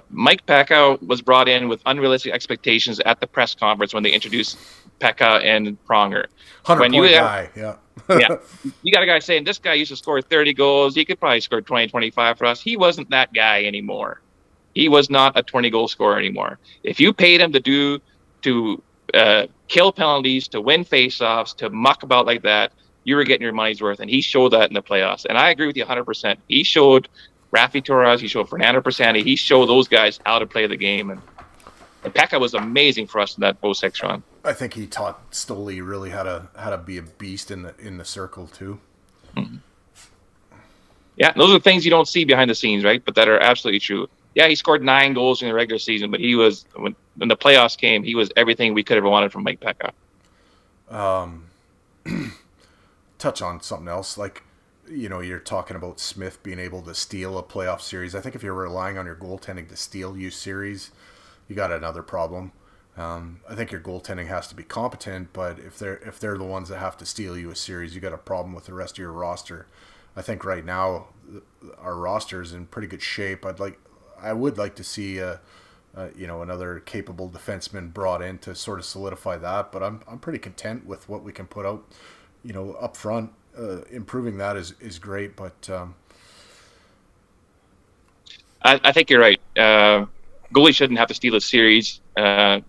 Mike Pekka was brought in with unrealistic expectations at the press conference when they introduced Pekka and Pronger. 100-point guy, yeah. Yeah. You got a guy saying, this guy used to score 30 goals. He could probably score 20, 25 for us. He wasn't that guy anymore. He was not a 20-goal scorer anymore. If you paid him to kill penalties, to win faceoffs, to muck about like that, you were getting your money's worth. And he showed that in the playoffs. And I agree with you 100%. He showed Rafi Torres, he showed Fernando Pisani, he showed those guys how to play the game. And Pekka was amazing for us in that 06 run. I think he taught Stoli really how to be a beast in the circle too. Mm-hmm. Yeah, those are things you don't see behind the scenes, right? But that are absolutely true. Yeah, he scored 9 goals in the regular season, but he was, when the playoffs came, he was everything we could have wanted from Mike Pekka. Touch on something else, like, you're talking about Smith being able to steal a playoff series. I think if you're relying on your goaltending to steal you series, you got another problem. I think your goaltending has to be competent, but if they're the ones that have to steal you a series, you got a problem with the rest of your roster. I think right now our roster is in pretty good shape. I would like to see another capable defenseman brought in to sort of solidify that, but I'm pretty content with what we can put out, up front. Improving that is great, but I think you're right. Goalie shouldn't have to steal a series. They're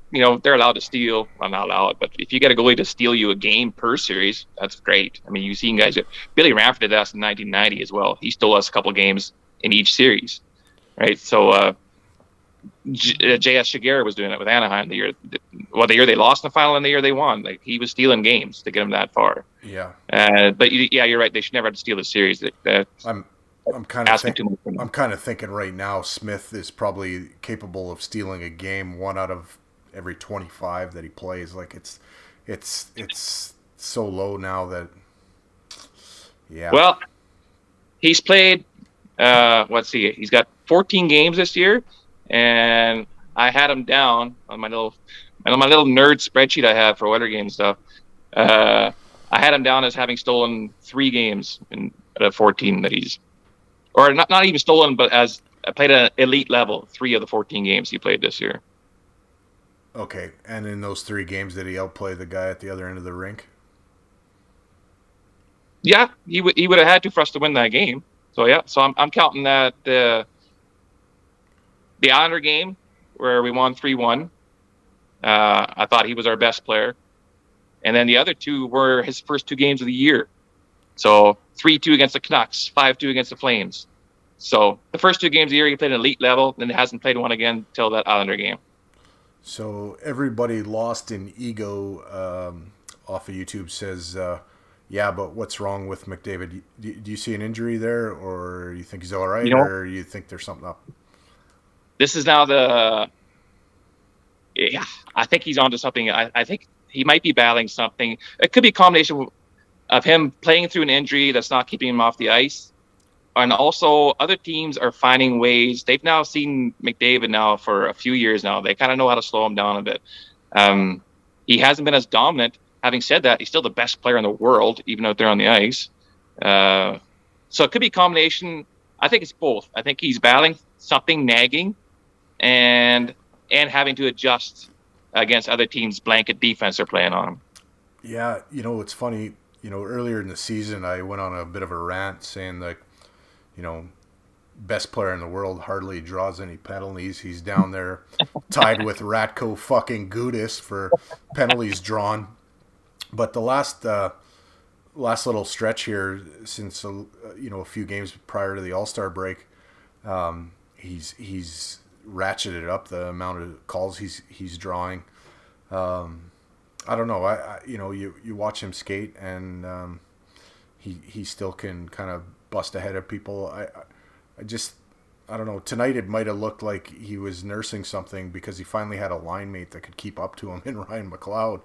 allowed to steal. Well, not allowed, but if you get a goalie to steal you a game per series, that's great. I mean, you've seen guys. Billy Ranford did that in 1990 as well. He stole us a couple games in each series, right? So J.S. Shigeru was doing it with Anaheim the year they lost in the final and the year they won. Like, he was stealing games to get them that far. Yeah. But you're right. They should never have to steal a series. I'm kind of thinking right now Smith is probably capable of stealing a game 1 out of every 25 that he plays. Like, it's so low now that, yeah. Well, he's played. He's got 14 games this year, and I had him down on my little nerd spreadsheet I have for Oiler game stuff. I had him down as having stolen 3 games out of 14 that he's. Or not even stolen, but as played at an elite level, 3 of the 14 games he played this year. Okay, and in those 3 games, did he outplay the guy at the other end of the rink? Yeah, he would have had to for us to win that game. So yeah, I'm counting that the Islander game where we won 3-1. I thought he was our best player, and then the other 2 were his first 2 games of the year. So 3-2 against the Canucks, 5-2 against the Flames. So the first 2 games of the year, he played an elite level, then hasn't played one again until that Islander game. So everybody lost in ego off of YouTube says, yeah, but what's wrong with McDavid? Do you see an injury there, or you think he's all right, or you think there's something up? This is now I think he's onto something. I think he might be battling something. It could be a combination of him playing through an injury that's not keeping him off the ice. And also, other teams are finding ways. They've now seen McDavid now for a few years now. They kind of know how to slow him down a bit. He hasn't been as dominant. Having said that, he's still the best player in the world, even out there on the ice. So it could be a combination. I think it's both. I think he's battling something nagging and having to adjust against other teams' blanket defense they're playing on him. Yeah, it's funny. Earlier in the season, I went on a bit of a rant saying that, best player in the world hardly draws any penalties. He's down there tied with Ratko fucking Gudis for penalties drawn. But the last last little stretch here since a few games prior to the All-Star break, he's ratcheted up the amount of calls he's drawing. I don't know. You watch him skate, and he still can kind of bust ahead of people. I don't know. Tonight it might have looked like he was nursing something because he finally had a line mate that could keep up to him in Ryan McLeod.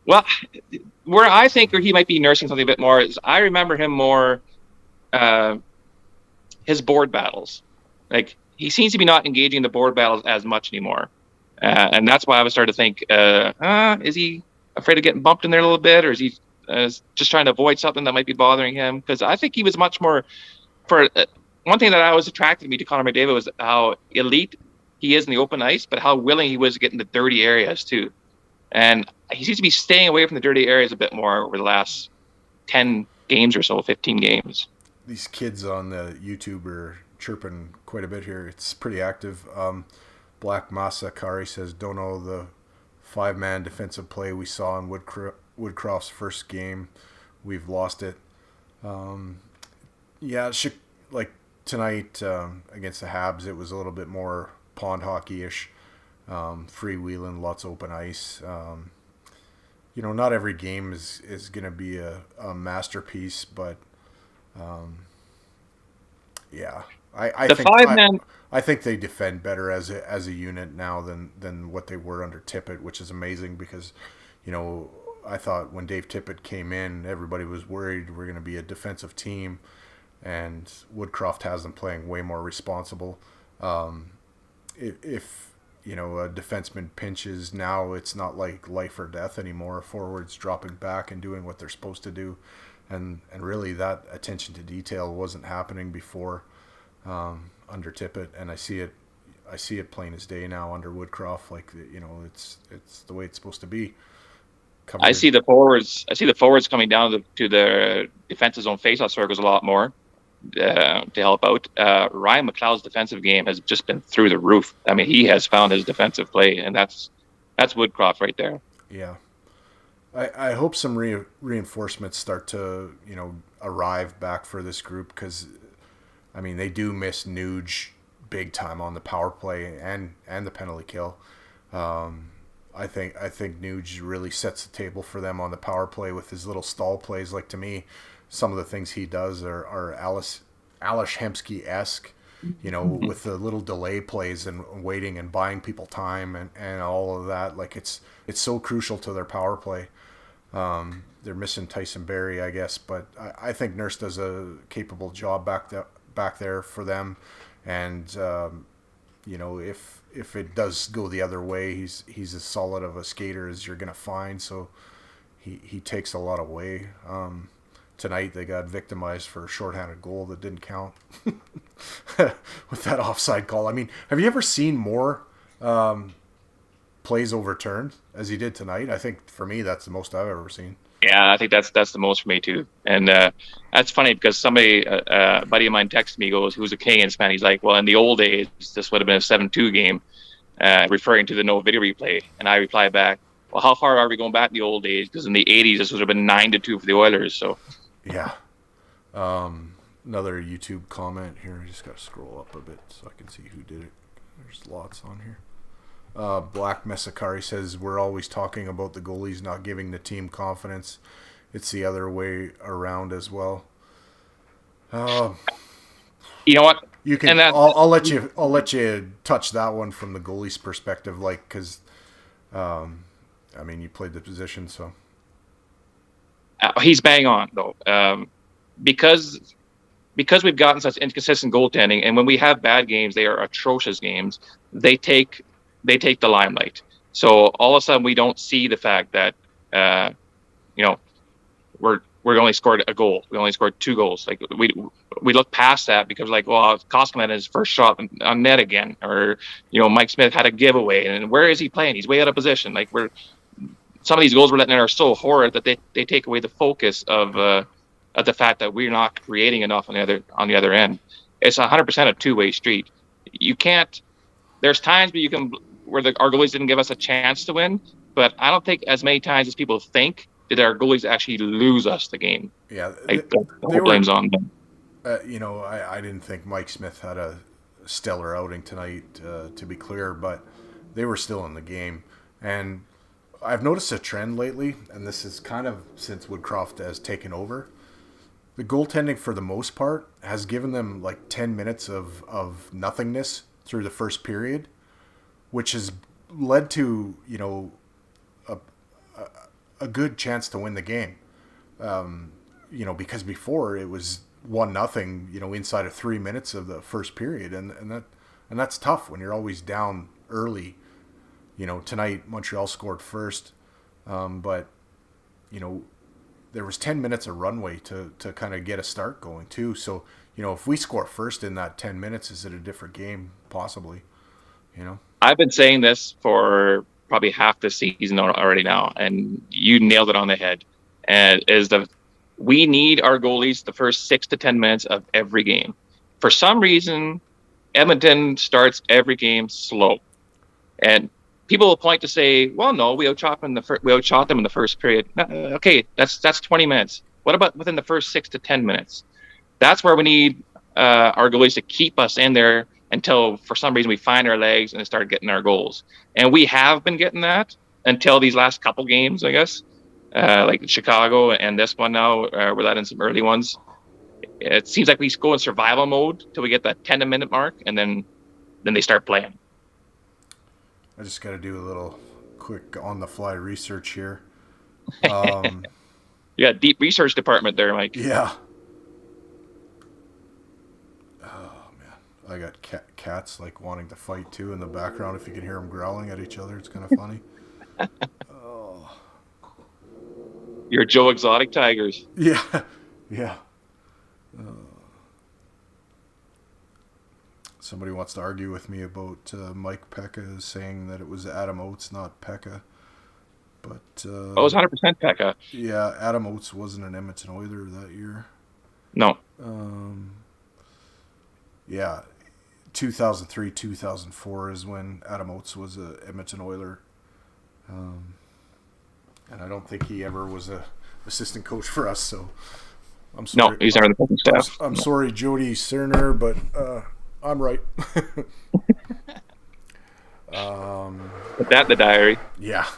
Well, where I think he might be nursing something a bit more is I remember him more his board battles. Like, he seems to be not engaging in the board battles as much anymore. And that's why I was starting to think, is he afraid of getting bumped in there a little bit, or is he just trying to avoid something that might be bothering him? Because I think he was much more one thing that always attracted me to Connor McDavid was how elite he is in the open ice, but how willing he was to get in the dirty areas too. And he seems to be staying away from the dirty areas a bit more over the last 10 games or so, 15 games. These kids on the YouTube are chirping quite a bit here. It's pretty active. Black Masakari says, don't know the 5-man defensive play we saw in Woodcroft's first game. We've lost it. Like tonight against the Habs, it was a little bit more pond hockey-ish, freewheeling, lots of open ice. Not every game is going to be a masterpiece, but I think they defend better as a unit now than what they were under Tippett, which is amazing because, I thought when Dave Tippett came in, everybody was worried we're going to be a defensive team, and Woodcroft has them playing way more responsible. If a defenseman pinches now, it's not like life or death anymore. Forwards dropping back and doing what they're supposed to do, and really that attention to detail wasn't happening before under Tippett, and I see it plain as day now under Woodcroft. Like, it's the way it's supposed to be. I see the forwards coming down to the defensive zone faceoff circles a lot more to help out. Ryan McLeod's defensive game has just been through the roof. I mean, he has found his defensive play, and that's Woodcroft right there. Yeah, I hope some reinforcements start to arrive back for this group, because I mean, they do miss Nuge big time on the power play and the penalty kill. I think Nuge really sets the table for them on the power play with his little stall plays. Like, to me, some of the things he does are Alice Hemsky-esque, with the little delay plays and waiting and buying people time and all of that. Like, it's so crucial to their power play. They're missing Tyson Barrie, I guess, but I think Nurse does a capable job back there for them. And if it does go the other way, he's as solid of a skater as you're gonna find. So he takes a lot away. Tonight they got victimized for a shorthanded goal that didn't count with that offside call. I mean, have you ever seen more plays overturned as he did tonight? I think for me that's the most I've ever seen. Yeah, I think that's the most for me too. And that's funny because somebody, a buddy of mine texted me, who's a Canadiens fan. He's like, well, in the old days, this would have been a 7-2 game, referring to the no video replay. And I replied back, well, how far are we going back in the old days? Because in the 80s, this would have been 9-2 for the Oilers. So, yeah. Another YouTube comment here. I just got to scroll up a bit so I can see who did it. There's lots on here. Black Mesakari says, we're always talking about the goalies not giving the team confidence. It's the other way around as well. You know what? You can. I'll let you touch that one from the goalie's perspective, like, because I mean, you played the position, so he's bang on though. Because we've gotten such inconsistent goaltending, and when we have bad games, they are atrocious games. They take the limelight. So all of a sudden we don't see the fact that we only scored a goal. We only scored 2 goals. Like, we look past that because, like, well, Koskinen had his first shot on net again, or Mike Smith had a giveaway, and where is he playing? He's way out of position. Like, some of these goals we're letting in are so horrid that they take away the focus of the fact that we're not creating enough on the other end. It's 100% a two-way street. You can't. There's times where our goalies didn't give us a chance to win, but I don't think as many times as people think did our goalies actually lose us the game? Yeah, Like, the whole blame's on them. I didn't think Mike Smith had a stellar outing tonight, to be clear, but they were still in the game. And I've noticed a trend lately, and this is kind of since Woodcroft has taken over. The goaltending, for the most part, has given them like 10 minutes of nothingness through the first period, which has led to, a good chance to win the game. Because before it was 1-0, inside of 3 minutes of the first period, and that's tough when you're always down early. Tonight Montreal scored first, but there was 10 minutes of runway to kind of get a start going too. So if we score first in that 10 minutes, is it a different game? Possibly. I've been saying this for probably half the season already now, and you nailed it on the head. And we need our goalies the first 6 to 10 minutes of every game. For some reason, Edmonton starts every game slow, and people will point to say, "Well, no, we outshot them in the first period." Okay, that's 20 minutes. What about within the first 6 to 10 minutes? That's where we need our goalies to keep us in there until, for some reason, we find our legs and start getting our goals. And we have been getting that until these last couple games, I guess, like Chicago and this one now. We're letting some early ones. It seems like we go in survival mode till we get that 10-minute mark, and then they start playing. I just got to do a little quick on-the-fly research here. Yeah, deep research department there, Mike. Yeah. I got cats like wanting to fight too in the background. If you can hear them growling at each other, it's kind of funny. Oh. You're Joe Exotic Tigers. Yeah, yeah. Somebody wants to argue with me about Mike Pekka saying that it was Adam Oates, not Pekka. But it was 100% Pekka. Yeah, Adam Oates wasn't an Edmonton Oiler that year. No. Yeah. 2003, 2004 is when Adam Oates was a Edmonton Oiler. And I don't think he ever was a assistant coach for us, so I'm sorry. No, he's never the coaching staff. I'm sorry, Jody Cerner, but I'm right. Put that in the diary. Yeah.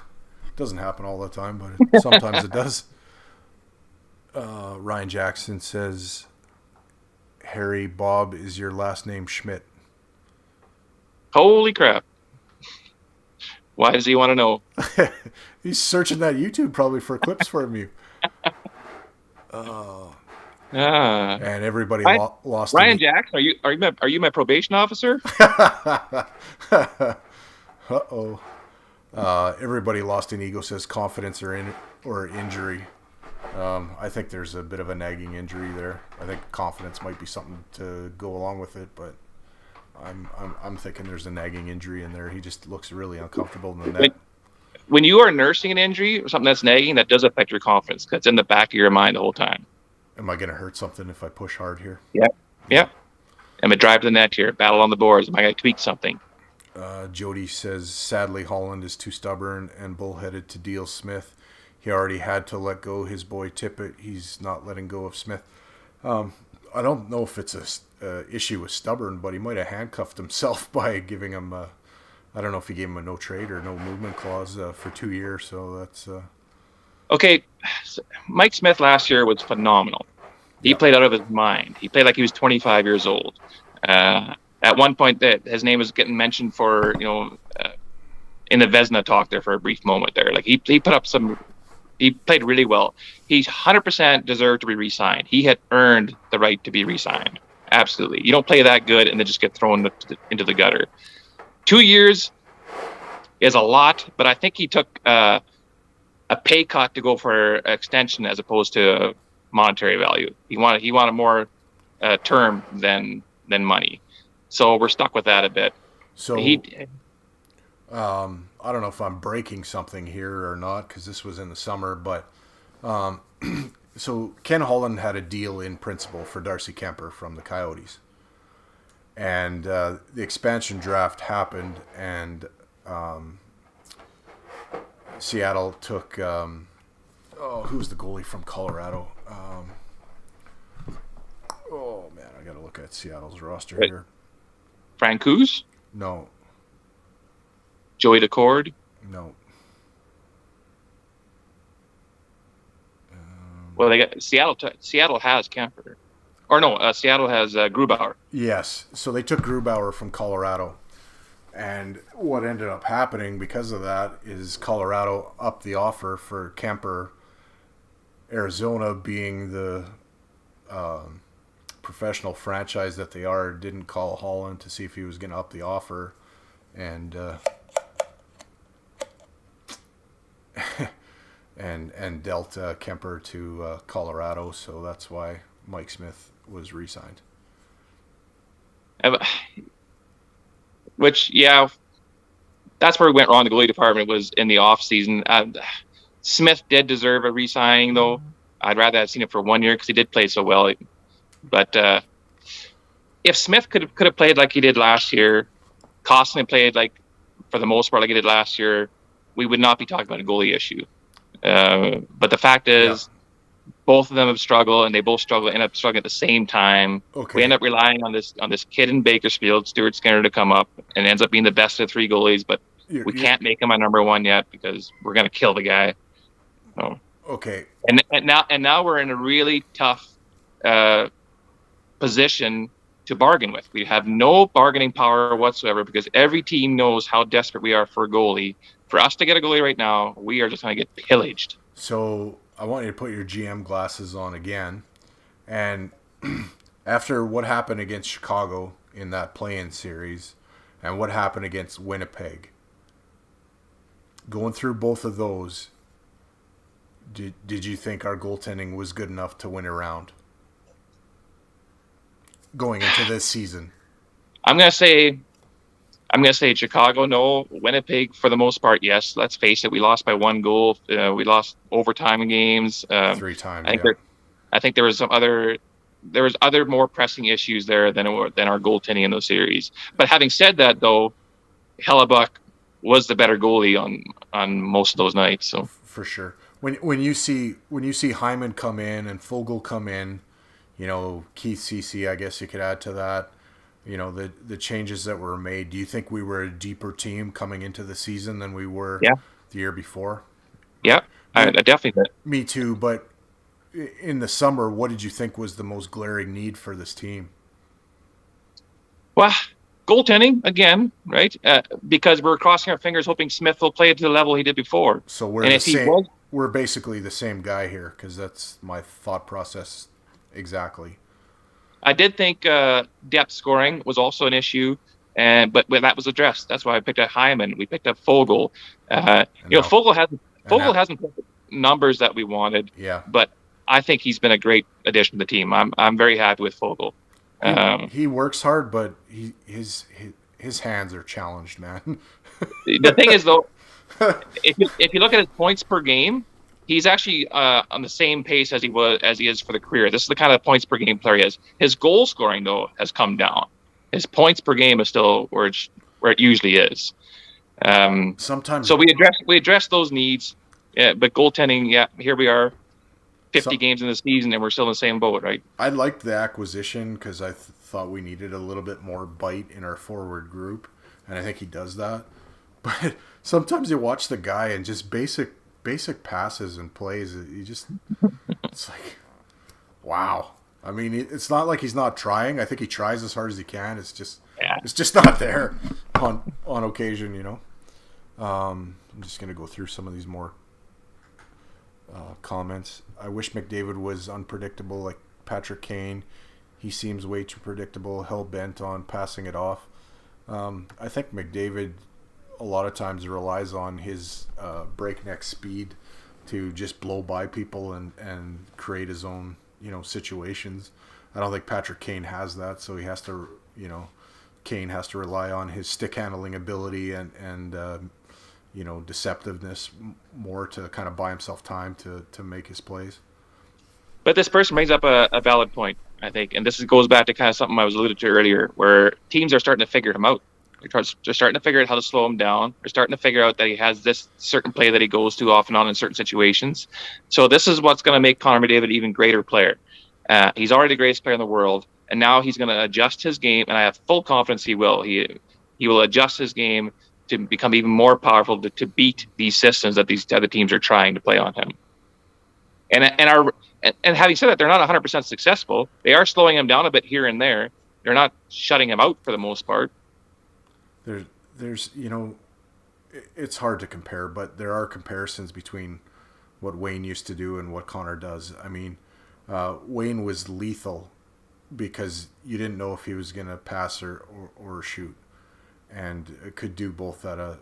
Doesn't happen all the time, but sometimes it does. Ryan Jackson says, Harry, Bob, is your last name Schmidt? Holy crap. Why does he want to know? He's searching that YouTube probably for clips from you. And everybody lost. Ryan Jackson, are you my probation officer? Uh-oh. Everybody lost in ego says confidence or injury. I think there's a bit of a nagging injury there. I think confidence might be something to go along with it, but I'm thinking there's a nagging injury in there. He just looks really uncomfortable in the net. When you are nursing an injury or something that's nagging, that does affect your confidence because it's in the back of your mind the whole time. Am I going to hurt something if I push hard here? Yeah. Am I going to drive to the net here? Battle on the boards? Am I going to tweak something? Jody says, sadly, Holland is too stubborn and bullheaded to deal Smith. He already had to let go his boy Tippett. He's not letting go of Smith. I don't know if it's a issue with stubborn, but he might have handcuffed himself by giving him I don't know if he gave him a no trade or no movement clause for 2 years. So that's okay. Mike Smith last year was phenomenal. He played out of his mind. He played like he was 25 years old. At one point, that his name was getting mentioned for in the Vezina talk there for a brief moment there. Like he put up he played really well. He 100% deserved to be re-signed. He had earned the right to be re-signed. Absolutely. You don't play that good and then just get thrown into the gutter. 2 years is a lot, but I think he took a pay cut to go for extension as opposed to monetary value. He wanted more term than money. So we're stuck with that a bit. So I don't know if I'm breaking something here or not because this was in the summer, but so Ken Holland had a deal in principle for Darcy Kemper from the Coyotes. And the expansion draft happened, and Seattle took who's the goalie from Colorado? Oh man, I gotta look at Seattle's roster here. Francouz? No. Joey Decord? No. Well, they got Seattle. Seattle has Kemper, or no? Seattle has Grubauer. Yes, so they took Grubauer from Colorado, and what ended up happening because of that is Colorado upped the offer for Kemper. Arizona, being the professional franchise that they are, didn't call Holland to see if he was going to up the offer, and and dealt Kemper to Colorado, so that's why Mike Smith was re-signed. Which, yeah, that's where we went wrong. The goalie department was in the off season. Smith did deserve a re-signing, though. I'd rather have seen it for 1 year because he did play so well. But if Smith could have played like he did last year, Costin played like for the most part like he did last year, we would not be talking about a goalie issue. But the fact is, both of them have struggled, and they both end up struggling at the same time. Okay. We end up relying on this kid in Bakersfield, Stuart Skinner, to come up, and ends up being the best of three goalies. But we can't make him our number one yet because we're going to kill the guy. So, okay. And now we're in a really tough position to bargain with. We have no bargaining power whatsoever because every team knows how desperate we are for a goalie. For us to get a goalie right now, we are just going to get pillaged. So I want you to put your GM glasses on again. And after what happened against Chicago in that play-in series and what happened against Winnipeg, going through both of those, did you think our goaltending was good enough to win a round going into this season? I'm gonna say Chicago, no. Winnipeg, for the most part, yes. Let's face it, we lost by 1 goal. We lost overtime games 3 times. I think there was other more pressing issues there than our goaltending in those series. But having said that, though, Hellebuck was the better goalie on most of those nights. So for sure, when you see Hyman come in and Fogel come in, Keith Ceci, I guess you could add to that. The changes that were made. Do you think we were a deeper team coming into the season than we were the year before? Yeah, I definitely did. Me too, but in the summer, what did you think was the most glaring need for this team? Well, goaltending, again, right? Because we're crossing our fingers hoping Smith will play to the level he did before. So we're basically the same guy here because that's my thought process exactly. I did think depth scoring was also an issue, but when that was addressed, that's why I picked up Hyman. We picked up Fogel. Fogel hasn't put the numbers that we wanted. Yeah. But I think he's been a great addition to the team. I'm very happy with Fogel. He works hard, but his hands are challenged, man. The thing is, though, if you look at his points per game, he's actually on the same pace as he is for the career. This is the kind of points per game player he is. His goal scoring, though, has come down. His points per game is still where it usually is. Sometimes. So we address those needs, but goaltending, here we are, 50 games in the season, and we're still in the same boat, right? I liked the acquisition because I thought we needed a little bit more bite in our forward group, and I think he does that. But sometimes you watch the guy and just basic passes and plays. It's like, wow. I mean, it's not like he's not trying. I think he tries as hard as he can. It's just not there on occasion, I'm just going to go through some of these more comments. I wish McDavid was unpredictable like Patrick Kane. He seems way too predictable, hell-bent on passing it off. I think McDavid a lot of times relies on his breakneck speed to just blow by people and create his own situations. I don't think Patrick Kane has that, so he has to Kane has to rely on his stick handling ability and deceptiveness more to kind of buy himself time to make his plays. But this person brings up a valid point, I think, and this goes back to kind of something I was alluded to earlier, where teams are starting to figure him out. They're starting to figure out how to slow him down. They're starting to figure out that he has this certain play that he goes to off and on in certain situations. So this is what's going to make Connor McDavid an even greater player. He's already the greatest player in the world, and now he's going to adjust his game, and I have full confidence he will. He will adjust his game to become even more powerful to beat these systems that these other teams are trying to play on him. And having said that, they're not 100% successful. They are slowing him down a bit here and there. They're not shutting him out for the most part. There's it's hard to compare, but there are comparisons between what Wayne used to do and what Connor does. I mean, Wayne was lethal because you didn't know if he was going to pass or shoot, and it could do both at a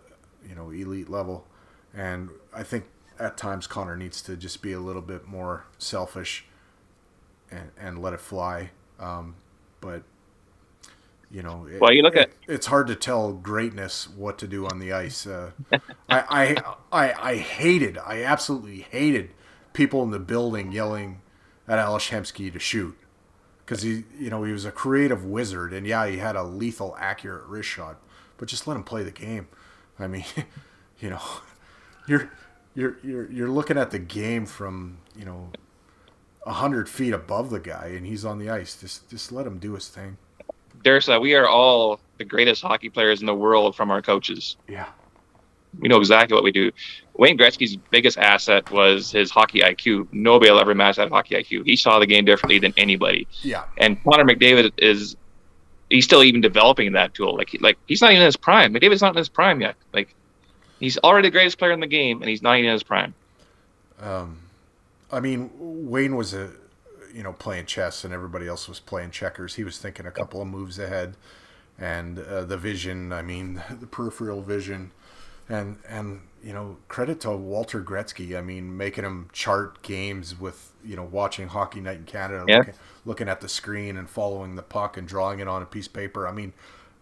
elite level. And I think at times Connor needs to just be a little bit more selfish and let it fly. But it's hard to tell greatness what to do on the ice. I absolutely hated people in the building yelling at Ales Hemsky to shoot, because he was a creative wizard, and yeah, he had a lethal, accurate wrist shot, but just let him play the game. I mean, you're looking at the game from 100 feet above the guy, and he's on the ice. Just let him do his thing. Turris, we are all the greatest hockey players in the world from our coaches. Yeah. We know exactly what we do. Wayne Gretzky's biggest asset was his hockey IQ. Nobody will ever match that hockey IQ. He saw the game differently than anybody. Yeah. And Connor McDavid he's still even developing that tool. Like he's not even in his prime. McDavid's not in his prime yet. Like, he's already the greatest player in the game, and he's not even in his prime. I mean, Wayne was playing chess, and everybody else was playing checkers. He was thinking a couple of moves ahead, and the vision. I mean, the peripheral vision, and credit to Walter Gretzky. I mean, making him chart games with watching Hockey Night in Canada, looking at the screen and following the puck and drawing it on a piece of paper. I mean,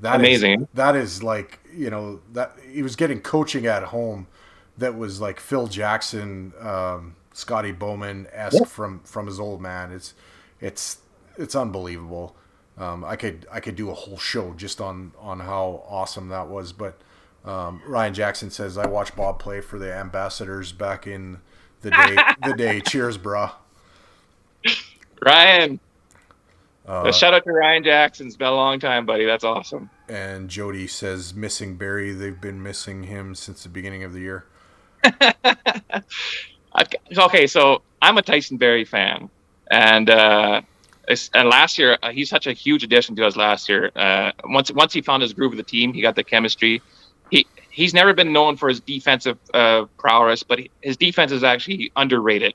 that amazing. That is like that he was getting coaching at home. That was like Phil Jackson. Scotty Bowman-esque from his old man. It's unbelievable. I could do a whole show just on how awesome that was. But Ryan Jackson says, I watched Bob play for the Ambassadors back in the day. Cheers, brah. Ryan. Shout out to Ryan Jackson. It's been a long time, buddy. That's awesome. And Jody says, missing Barry. They've been missing him since the beginning of the year. Okay, so I'm a Tyson Barrie fan, and last year he's such a huge addition to us. Last year, once he found his groove with the team, he got the chemistry. He's never been known for his defensive prowess, but his defense is actually underrated.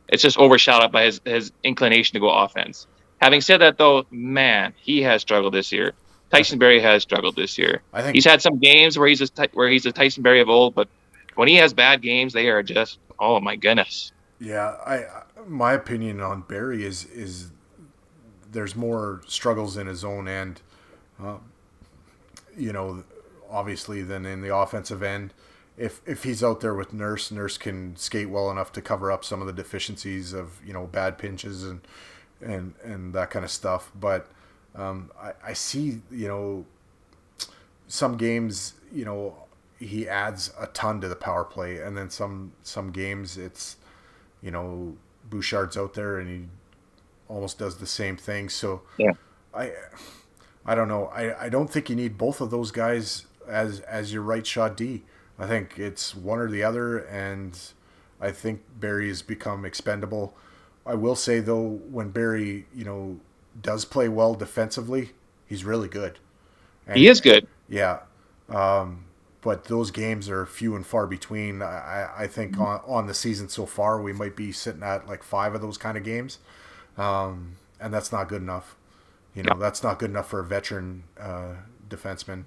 It's just overshadowed by his inclination to go offense. Having said that, though, man, he has struggled this year. Tyson Barrie has struggled this year. I think he's had some games where he's a Tyson Barrie of old, but when he has bad games, they are just, oh my goodness. Yeah, my opinion on Barrie is there's more struggles in his own end, obviously, than in the offensive end. If he's out there with Nurse can skate well enough to cover up some of the deficiencies of bad pinches and that kind of stuff. But I see some games he adds a ton to the power play, and then some games it's Bouchard's out there and he almost does the same thing. So yeah. I don't know. I don't think you need both of those guys as your right shot D. I think it's one or the other, and I think Barrie has become expendable. I will say though, when Barrie does play well defensively, he's really good. And he is good. Yeah. But those games are few and far between. I think on the season so far, we might be sitting at like 5 of those kind of games. And that's not good enough. That's not good enough for a veteran defenseman.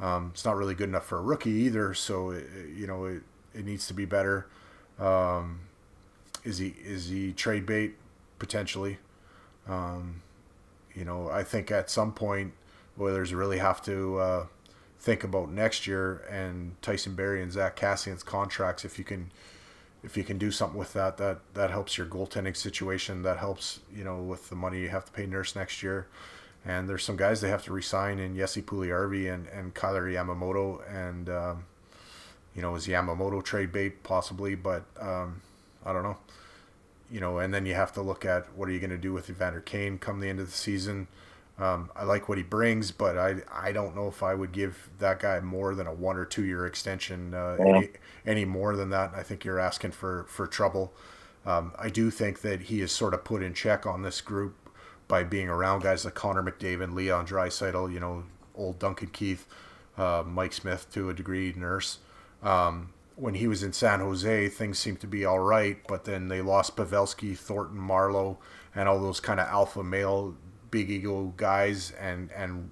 It's not really good enough for a rookie either. So, it needs to be better. Is he trade bait? Potentially. I think at some point, Oilers really have to think about next year and Tyson Barrie and Zach Kassian's contracts. If you can do something with that helps your goaltending situation. That helps with the money you have to pay Nurse next year, And there's some guys they have to re-sign in Jesse Puljujärvi and Kyler Yamamoto. And, is Yamamoto trade bait possibly? But I don't know. And then you have to look at what are you going to do with Evander Kane come the end of the season. I like what he brings, but I don't know if I would give that guy more than a 1 or 2 year extension. Any more than that, I think you're asking for trouble. I do think that he is sort of put in check on this group by being around guys like Connor McDavid, Leon Draisaitl, old Duncan Keith, Mike Smith to a degree, Nurse. When he was in San Jose, things seemed to be all right, but then they lost Pavelski, Thornton, Marlowe, and all those kind of alpha male, big ego guys and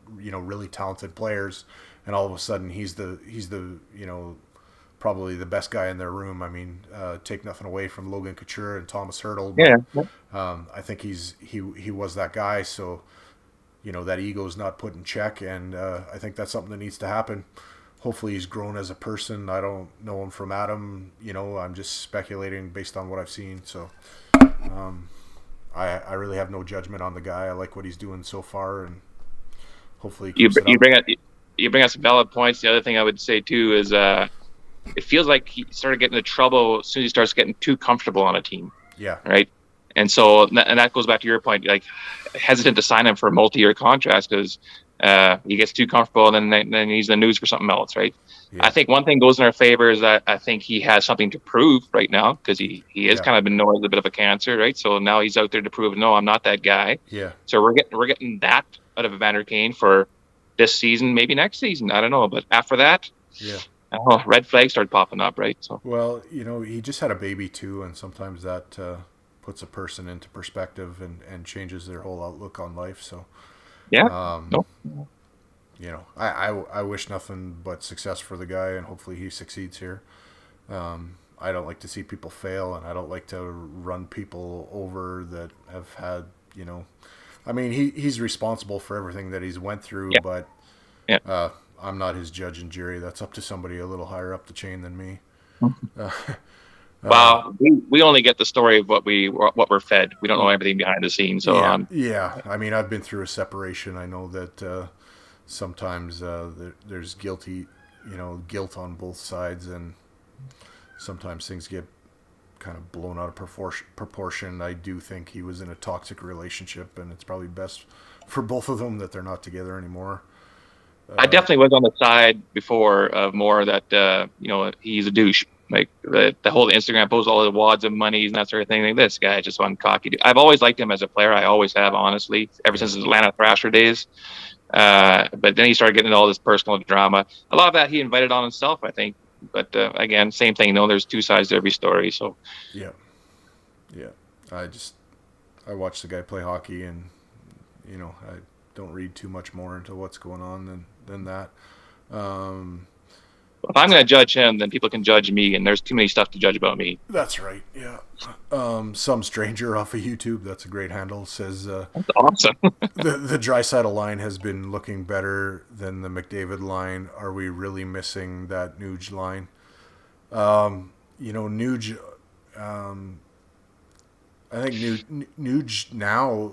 really talented players. And all of a sudden, he's the probably the best guy in their room. I mean, take nothing away from Logan Couture and Thomas Hertl. But, I think he was that guy. So, that ego's not put in check, and I think that's something that needs to happen. Hopefully he's grown as a person. I don't know him from Adam. I'm just speculating based on what I've seen. So I really have no judgment on the guy. I like what he's doing so far, and hopefully he you bring up some valid points. The other thing I would say too is it feels like he started getting into trouble as soon as he starts getting too comfortable on a team. Yeah. Right. And so that goes back to your point, like hesitant to sign him for multi-year contracts because he gets too comfortable and then he's in the news for something else, right? Yeah. I think one thing goes in our favor is that I think he has something to prove right now because he has kind of been known as a bit of a cancer, right? So now he's out there to prove, no, I'm not that guy. Yeah. So we're getting that out of Evander Kane for this season, maybe next season. I don't know. But after that, red flags start popping up, right? So well, he just had a baby too, and sometimes that puts a person into perspective and changes their whole outlook on life. So I wish nothing but success for the guy, and hopefully he succeeds here. I don't like to see people fail, and I don't like to run people over that have had, I mean, he's responsible for everything that he's went through, but I'm not his judge and jury. That's up to somebody a little higher up the chain than me. Well, we only get the story of what we're fed. We don't know everything behind the scenes. So I mean, I've been through a separation. I know that sometimes there's guilt on both sides, and sometimes things get kind of blown out of proportion. I do think he was in a toxic relationship, and it's probably best for both of them that they're not together anymore. I definitely was on the side before of more that he's a douche. Like the whole Instagram post, all the wads of money and that sort of thing. Like, this guy just one cocky dude. I've always liked him as a player. I always have, honestly, ever since his Atlanta Thrasher days. But then he started getting into all this personal drama. A lot of that he invited on himself, I think. But again, same thing. There's two sides to every story. So yeah. I watch the guy play hockey, and I don't read too much more into what's going on than that. If I'm going to judge him, then people can judge me, and there's too many stuff to judge about me. That's right, yeah. Some stranger off of YouTube, that's a great handle, says that's awesome. the Draisaitl line has been looking better than the McDavid line. Are we really missing that Nuge line? Nuge, I think Nuge now,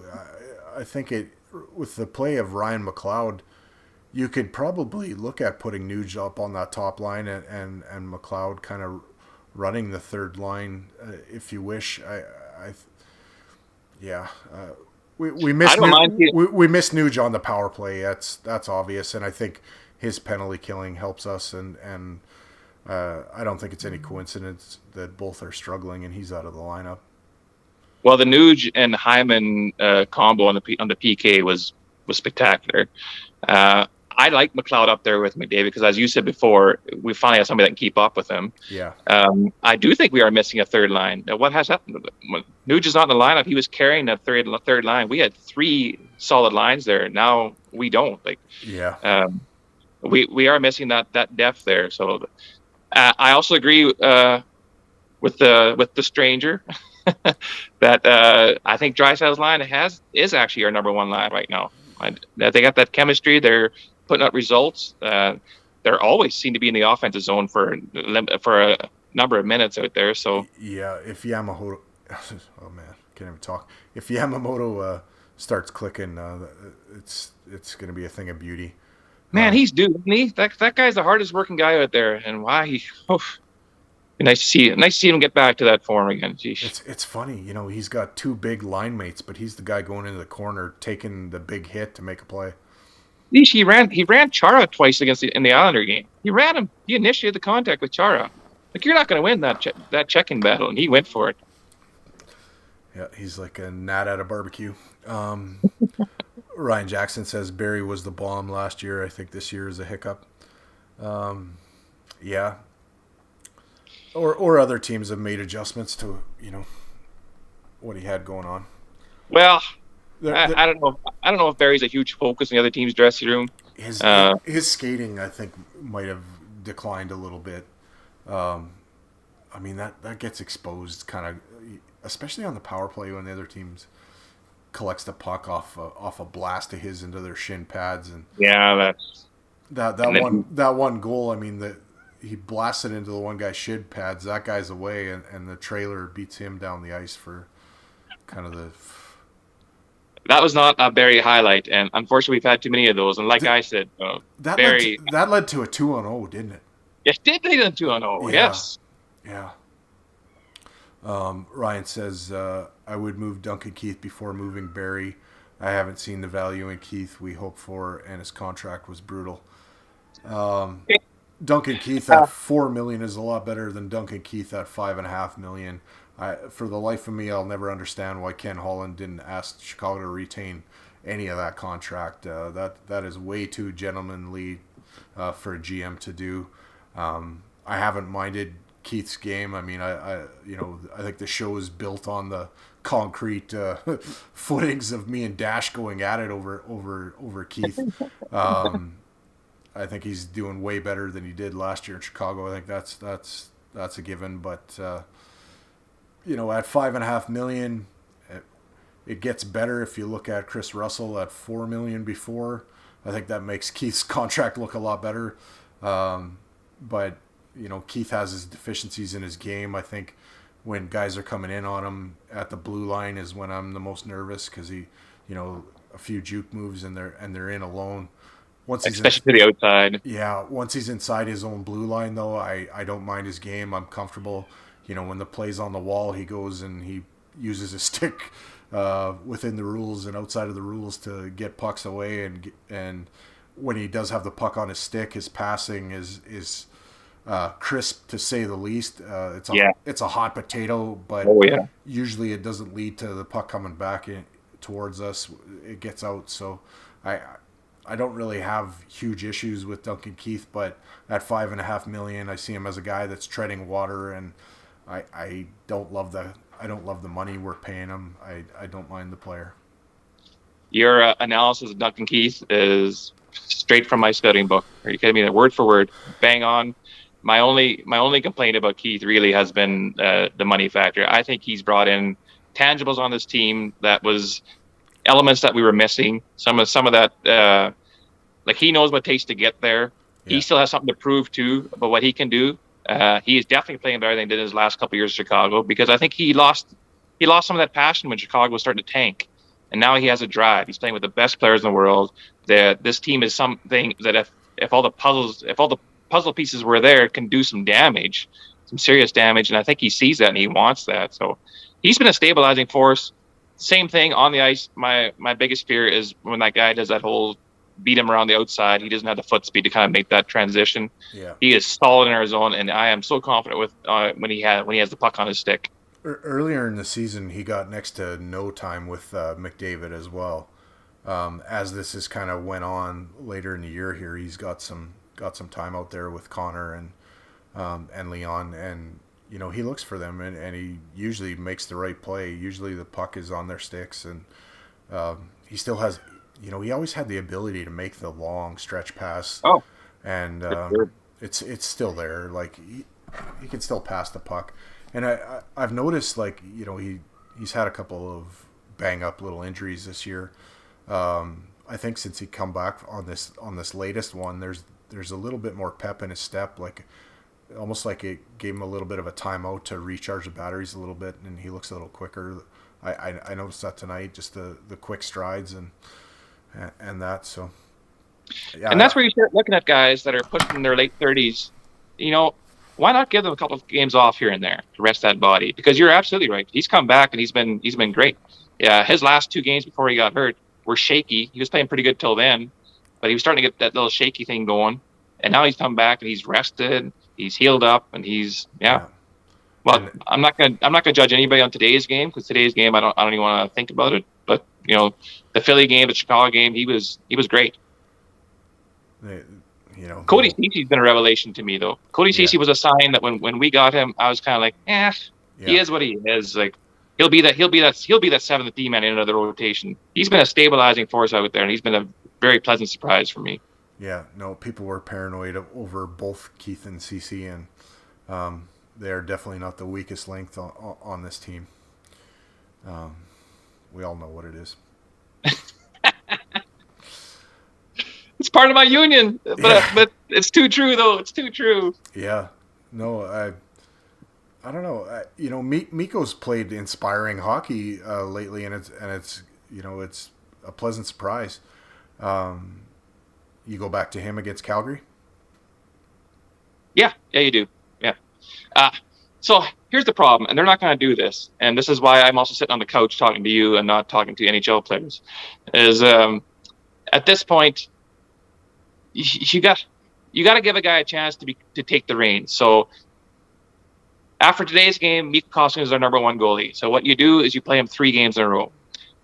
I think with the play of Ryan McLeod, you could probably look at putting Nuge up on that top line and McLeod kind of running the third line if you wish. We miss Nuge on the power play. That's obvious, and I think his penalty killing helps us. And I don't think it's any coincidence that both are struggling and he's out of the lineup. Well, the Nuge and Hyman combo on the PK was spectacular. I like McLeod up there with McDavid because, as you said before, we finally have somebody that can keep up with him. Yeah. I do think we are missing a third line. Now, what has happened? When Nuge is not in the lineup, he was carrying that third line. We had three solid lines there. Now we don't. We are missing that depth there. So I also agree with the stranger that I think Draisaitl's line is actually our number one line right now. They got that chemistry. They're putting out results. They're always seem to be in the offensive zone for a number of minutes out there. So yeah, if Yamamoto, oh man, can't even talk. If Yamamoto starts clicking, it's going to be a thing of beauty. Man, he's due, isn't he? That guy's the hardest working guy out there, and why he? Oh, nice to see him get back to that form again. Jeez. It's funny, he's got two big line mates, but he's the guy going into the corner taking the big hit to make a play. He ran Chara twice in the Islander game. He ran him. He initiated the contact with Chara. Like, you're not going to win that checking battle, and he went for it. Yeah, he's like a gnat at a barbecue. Ryan Jackson says Barrie was the bomb last year. I think this year is a hiccup. Yeah. Or other teams have made adjustments to, what he had going on. Well, I don't know. I don't know if Barrie's a huge focus in the other team's dressing room. His skating, I think, might have declined a little bit. I mean, that gets exposed kind of, especially on the power play when the other teams collects the puck off a blast of his into their shin pads, and yeah, that one goal. I mean, he blasted into the one guy's shin pads. That guy's away, and the trailer beats him down the ice for kind of the. That was not a Barrie highlight, and unfortunately, we've had too many of those. And like I said, Barrie that led to a 2-0, didn't it? It did lead to 2-0. Yes. Yeah. Ryan says, I would move Duncan Keith before moving Barrie. I haven't seen the value in Keith we hoped for, and his contract was brutal. Duncan Keith at $4 million is a lot better than Duncan Keith at $5.5 million. For the life of me, I'll never understand why Ken Holland didn't ask Chicago to retain any of that contract. That is way too gentlemanly for a GM to do. I haven't minded Keith's game. I mean, I think the show is built on the concrete footings of me and Dash going at it over Keith. I think he's doing way better than he did last year in Chicago. I think that's a given. But at $5.5 million, it gets better if you look at Chris Russell at $4 million before. I think that makes Keith's contract look a lot better. But Keith has his deficiencies in his game. I think when guys are coming in on him at the blue line is when I'm the most nervous, because he, a few juke moves and they're in alone. Especially to the outside. Yeah, once he's inside his own blue line, though, I don't mind his game. I'm comfortable. When the play's on the wall, he goes and he uses his stick within the rules and outside of the rules to get pucks away. And when he does have the puck on his stick, his passing is crisp, to say the least. It's a hot potato, but usually it doesn't lead to the puck coming back towards us. It gets out. So I don't really have huge issues with Duncan Keith, but at $5.5 million, I see him as a guy that's treading water, and I don't love the money we're paying him. I don't mind the player. Your analysis of Duncan Keith is straight from my studying book. Are you kidding me? Word for word, bang on. My only complaint about Keith really has been the money factor. I think he's brought in tangibles on this team that was elements that we were missing. Some of that, like, he knows what it takes to get there. Yeah. He still has something to prove too about what he can do. He is definitely playing better than he did in his last couple of years in Chicago, because I think he lost some of that passion when Chicago was starting to tank, and now he has a drive. He's playing with the best players in the world. This team is something that if all the puzzle pieces were there, it can do some damage, some serious damage, and I think he sees that and he wants that. So he's been a stabilizing force. Same thing on the ice. My biggest fear is when that guy does that whole beat him around the outside. He doesn't have the foot speed to kind of make that transition. Yeah. He is solid in our zone, and I am so confident with when he has the puck on his stick. Earlier in the season, he got next to no time with McDavid as well. As this has kind of went on later in the year here, he's got some time out there with Connor and Leon, and he looks for them, and he usually makes the right play. Usually the puck is on their sticks, and he still has. He always had the ability to make the long stretch pass. Oh, and it's still there. Like he can still pass the puck, and I've noticed, like, he's had a couple of bang up little injuries this year. I think since he come back on this latest one, there's a little bit more pep in his step, like almost like it gave him a little bit of a timeout to recharge the batteries a little bit, and he looks a little quicker. I noticed that tonight, just the quick strides and that. So yeah, And that's where you start looking at guys that are pushing their late 30s. You know, why not give them a couple of games off here and there to rest that body? Because you're absolutely right. He's come back and he's been great. Yeah, his last 2 games before he got hurt were shaky. He was playing pretty good till then, but he was starting to get that little shaky thing going. And now he's come back and he's rested, he's healed up, and he's Well, I'm not gonna judge anybody on today's game, because today's game I don't even want to think about it. But the Philly game, the Chicago game, he was great. Cody Cece's been a revelation to me, though. Cody Cece was a sign that when we got him, I was kind of like, he is what he is. Like he'll be that 7th D man in another rotation. He's been a stabilizing force out there, and he's been a very pleasant surprise for me. Yeah, no, people were paranoid over both Keith and Cece, and they're definitely not the weakest link on this team. We all know what it is. It's part of my union, but it's too true, though. It's too true. Yeah, no, I don't know. Mikko's played inspiring hockey lately, and it's it's a pleasant surprise. You go back to him against Calgary. Yeah, you do. Yeah. So here's the problem, and they're not going to do this, and this is why I'm also sitting on the couch talking to you and not talking to NHL players. Is at this point, you got to give a guy a chance to take the reins. So after today's game, Mikko Koskinen is our number 1 goalie. So what you do is you play him 3 games in a row.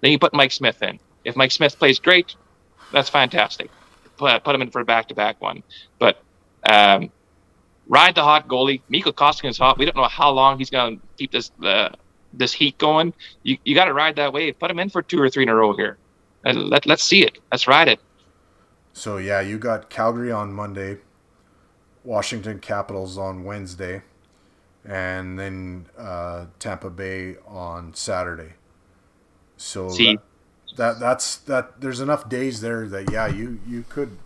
Then you put Mike Smith in. If Mike Smith plays great, that's fantastic. Put him in for a back-to-back one. But ride the hot goalie. Mikko Koskinen is hot. We don't know how long he's going to keep this heat going. You got to ride that wave. Put him in for 2 or 3 in a row here. And let's see it. Let's ride it. So, yeah, you got Calgary on Monday, Washington Capitals on Wednesday, and then Tampa Bay on Saturday. So that's there's enough days there that, you could,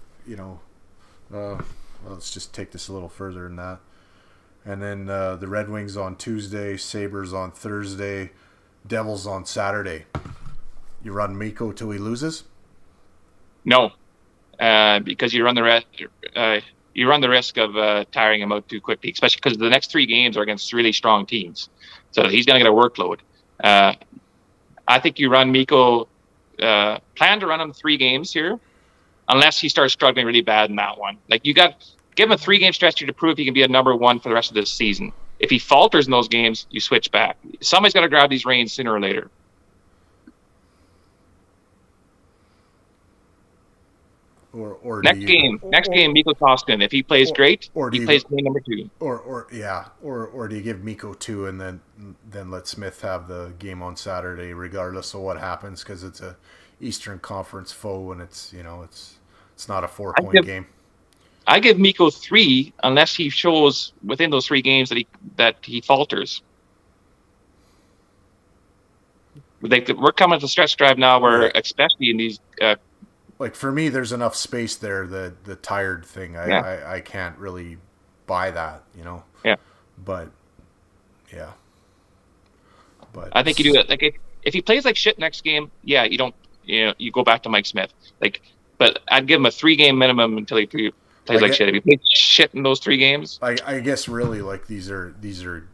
let's just take this a little further than that. And then the Red Wings on Tuesday, Sabres on Thursday, Devils on Saturday. You run Mikko till he loses? No. Because you run the risk of tiring him out too quickly, especially because the next 3 games are against really strong teams. So he's going to get a workload. I think you run Mikko, plan to run him 3 games here, unless he starts struggling really bad in that one. Like you got give him a 3-game stretch to prove he can be a number 1 for the rest of this season. If he falters in those games, you switch back. Somebody's got to grab these reins sooner or later. Or next game, Mikko Koskinen. If he plays great, he plays game number 2. Or do you give Mikko 2 and then let Smith have the game on Saturday, regardless of what happens, because it's a Eastern Conference foe and it's not a 4-point game. I give Mikko 3 unless he shows within those 3 games that he falters. We're coming to the stretch drive now where, especially in these. Like for me, there's enough space there. The tired thing, I can't really buy that, Yeah. But yeah. But I think you do it. Like if he plays like shit next game, you don't. You go back to Mike Smith. But I'd give him a 3-game minimum until he plays like shit. If he plays shit in those 3 games, I guess really like these are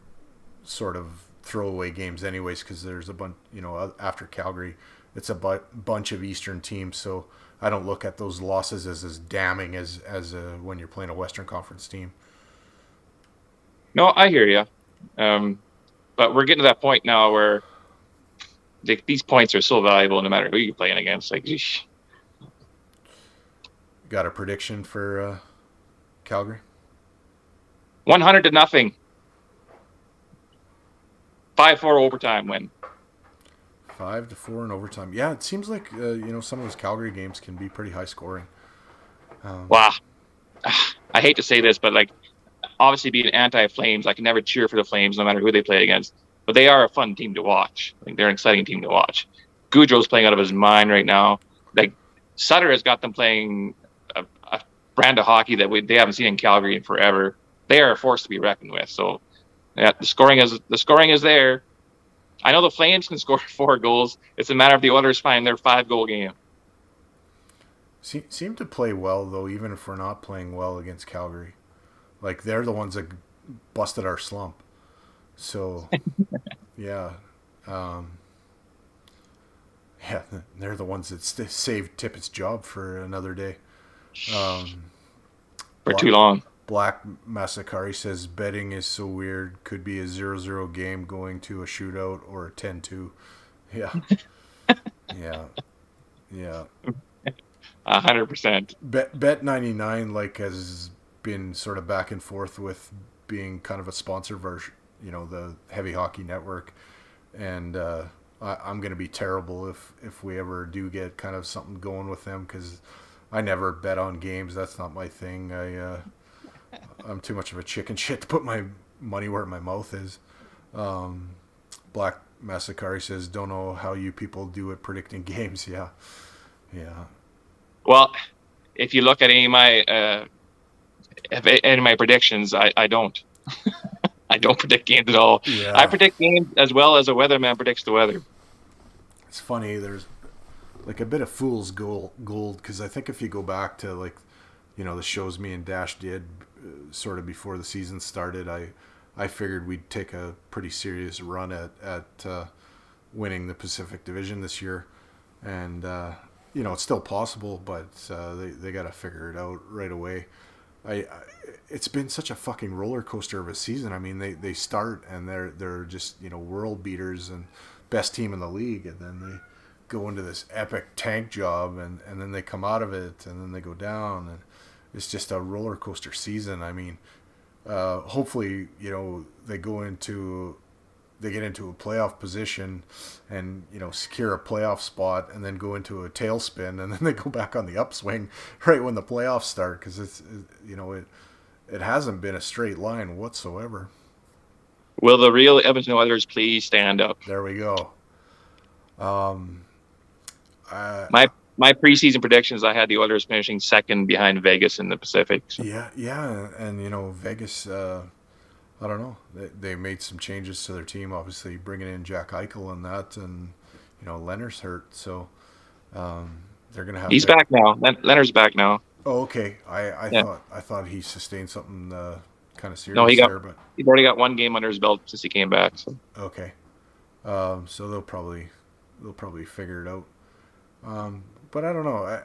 sort of throwaway games anyways, because there's a bunch. After Calgary, it's a bunch of Eastern teams, so I don't look at those losses as damning as when you're playing a Western Conference team. No, I hear you. But we're getting to that point now where these points are so valuable no matter who you're playing against. Like, eesh. Got a prediction for Calgary? 100-0. 5-4 overtime win. 5-4 in overtime. Yeah, it seems like some of those Calgary games can be pretty high scoring. Wow, I hate to say this, but obviously being anti-Flames, I can never cheer for the Flames no matter who they play against. But they are a fun team to watch. They're an exciting team to watch. Goudreau's playing out of his mind right now. Sutter has got them playing a brand of hockey that they haven't seen in Calgary in forever. They are a force to be reckoned with. So, yeah, the scoring is there. I know the Flames can score 4 goals. It's a matter of the Oilers find their 5-goal game. Seem to play well, though, even if we're not playing well against Calgary. Like, they're the ones that busted our slump. So, yeah. Yeah, they're the ones that saved Tippett's job for another day. For too long. Black Masakari says betting is so weird. Could be a 0-0 game going to a shootout or a 10-2. Yeah. Yeah. 100%. Bet 99 has been sort of back and forth with being kind of a sponsor version, the Heavy Hockey Network, and I'm going to be terrible if we ever do get kind of something going with them, because I never bet on games. That's not my thing. I'm too much of a chicken shit to put my money where my mouth is. Black Masakari says, don't know how you people do it predicting games. Yeah. Well, if you look at any of my predictions, I don't. I don't predict games at all. Yeah. I predict games as well as a weatherman predicts the weather. It's funny. There's like a bit of fool's gold, because I think if you go back to the shows me and Dash did sort of before the season started, I figured we'd take a pretty serious run at winning the Pacific Division this year, and it's still possible, but they got to figure it out right away. It's been such a fucking roller coaster of a season. I mean, they start and they're just world beaters and best team in the league, and then they go into this epic tank job, and then they come out of it, and then they go down, and it's just a roller coaster season. I mean, hopefully they get into a playoff position and secure a playoff spot, and then go into a tailspin, and then they go back on the upswing right when the playoffs start, because it hasn't been a straight line whatsoever. Will the real Edmonton Oilers please stand up? There we go. My preseason predictions, I had the Oilers finishing second behind Vegas in the Pacific. So. Yeah, and Vegas. I don't know. They made some changes to their team, obviously bringing in Jack Eichel and that, and Leonard's hurt, so they're gonna have. He's back now. Leonard's back now. Oh, okay. I thought he sustained something kind of serious. No, he's already got 1 game under his belt since he came back. So. Okay, so they'll probably figure it out. But I don't know.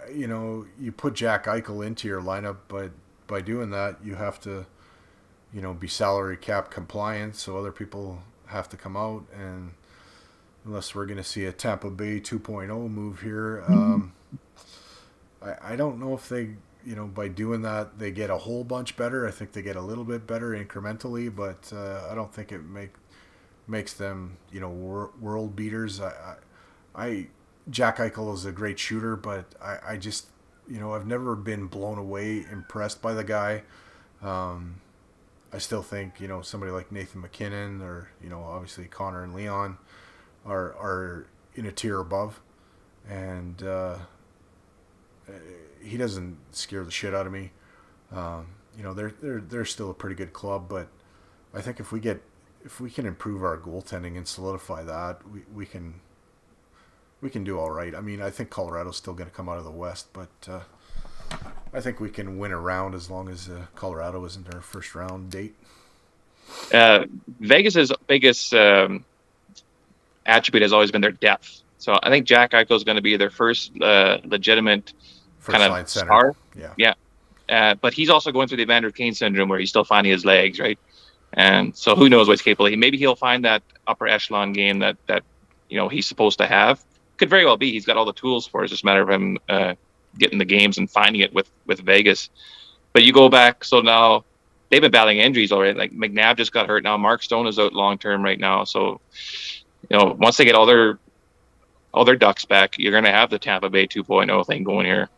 You put Jack Eichel into your lineup, but by doing that, you have to. Be salary cap compliant, so other people have to come out, and unless we're going to see a Tampa Bay 2.0 move here, I don't know if they, by doing that, they get a whole bunch better. I think they get a little bit better incrementally, but I don't think it makes them, world beaters. Jack Eichel is a great shooter, but I just, I've never been blown away, impressed by the guy. I still think, somebody like Nathan McKinnon or, obviously Connor and Leon are in a tier above. And he doesn't scare the shit out of me. They're still a pretty good club, but I think if we can improve our goaltending and solidify that, we can do all right. I mean, I think Colorado's still going to come out of the West, but I think we can win a round as long as Colorado isn't our first round date. Vegas's biggest attribute has always been their depth. So I think Jack Eichel is going to be their first legitimate kind of star. Yeah. But he's also going through the Evander Kane syndrome, where he's still finding his legs, right? And so who knows what he's capable of. Maybe he'll find that upper echelon game that he's supposed to have. Could very well be. He's got all the tools for it. It's just a matter of him getting the games and finding it with Vegas. But you go back, so now they've been battling injuries already. Like McNabb just got hurt now. Mark Stone is out long term right now. So once they get all their ducks back, you're going to have the Tampa Bay 2.0 thing going here.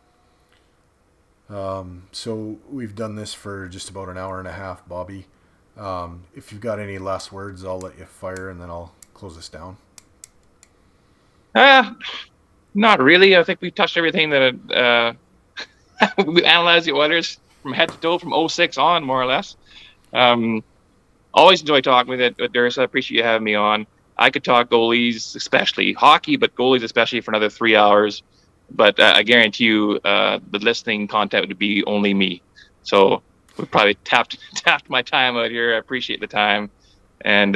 So we've done this for just about an hour and a half, Bobby. If you've got any last words, I'll let you fire, and then I'll close this down. Not really. I think we've touched everything that we analyzed the Oilers from head to toe from 06 on, more or less. Always enjoy talking with Turris. I appreciate you having me on. I could talk goalies, especially hockey, but goalies especially for another 3 hours. But I guarantee you, the listening content would be only me. So we probably tapped my time out here. I appreciate the time, and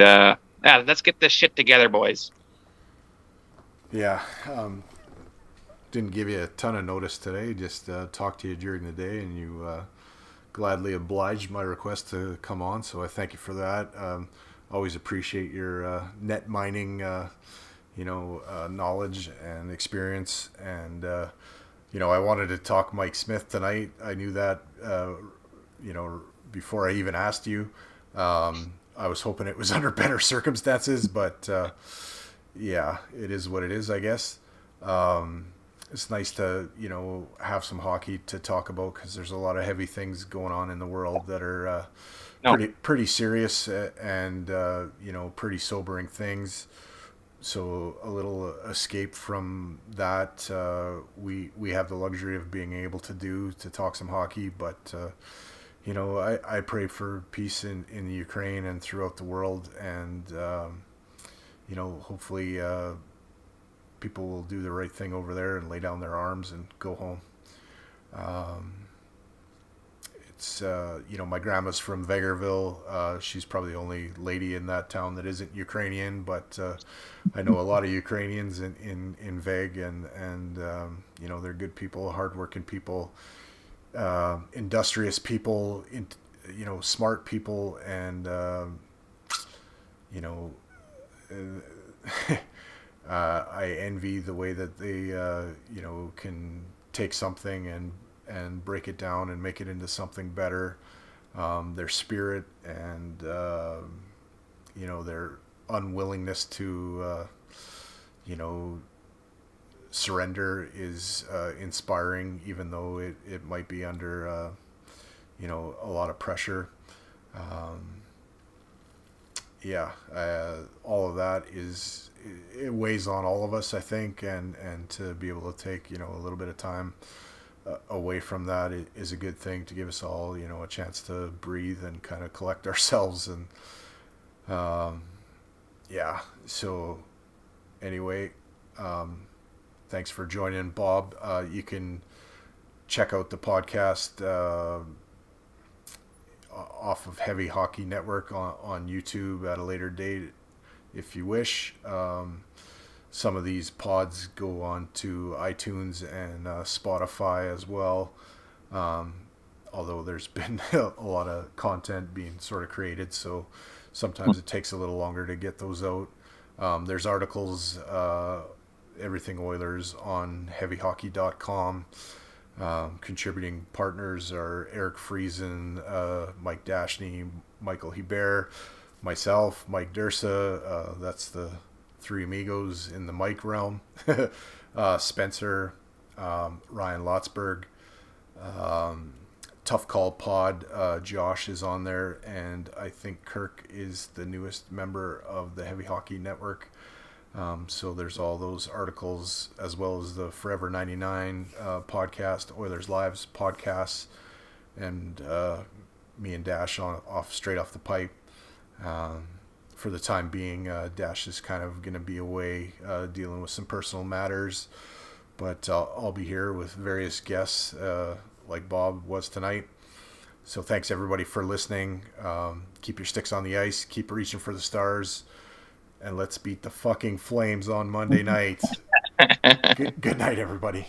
let's get this shit together, boys. Yeah. Didn't give you a ton of notice today. Just talked to you during the day, and you gladly obliged my request to come on. So I thank you for that. Always appreciate your net mining, knowledge and experience. And I wanted to talk Mike Smith tonight. I knew that, before I even asked you. I was hoping it was under better circumstances, but yeah, it is what it is, I guess. It's nice to have some hockey to talk about, because there's a lot of heavy things going on in the world that are pretty serious and pretty sobering things. So a little escape from that, we have the luxury of being able to talk some hockey. But I pray for peace in the Ukraine and throughout the world, and hopefully people will do the right thing over there and lay down their arms and go home. It's my grandma's from Vegreville. She's probably the only lady in that town that isn't Ukrainian, but I know a lot of Ukrainians in Veg, and they're good people, hardworking people, industrious people, smart people, and I envy the way that they can take something and break it down and make it into something better. Their spirit and their unwillingness to surrender is inspiring, even though it might be under a lot of pressure. All of that it weighs on all of us, I think, and to be able to take a little bit of time away from that is a good thing, to give us all a chance to breathe and kind of collect ourselves. And so anyway, thanks for joining, Bob. You can check out the podcast off of Heavy Hockey Network on YouTube at a later date if you wish. Some of these pods go on to iTunes and Spotify as well, although there's been a lot of content being sort of created, so sometimes it takes a little longer to get those out. There's articles, everything Oilers, on heavyhockey.com. Contributing partners are Eric Friesen, Mike Dashney, Michael Hebert, myself, Mike Dursa. That's the three amigos in the Mike realm. Spencer, Ryan Lotzberg, Tough Call Pod. Josh is on there, and I think Kirk is the newest member of the Heavy Hockey Network. So there's all those articles, as well as the Forever 99 podcast, Oilers Lives podcasts, and me and Dash straight off the pipe. For the time being, Dash is kind of going to be away dealing with some personal matters, but I'll be here with various guests like Bob was tonight. So thanks everybody for listening. Keep your sticks on the ice, keep reaching for the stars, and let's beat the fucking Flames on Monday night. Good night, everybody.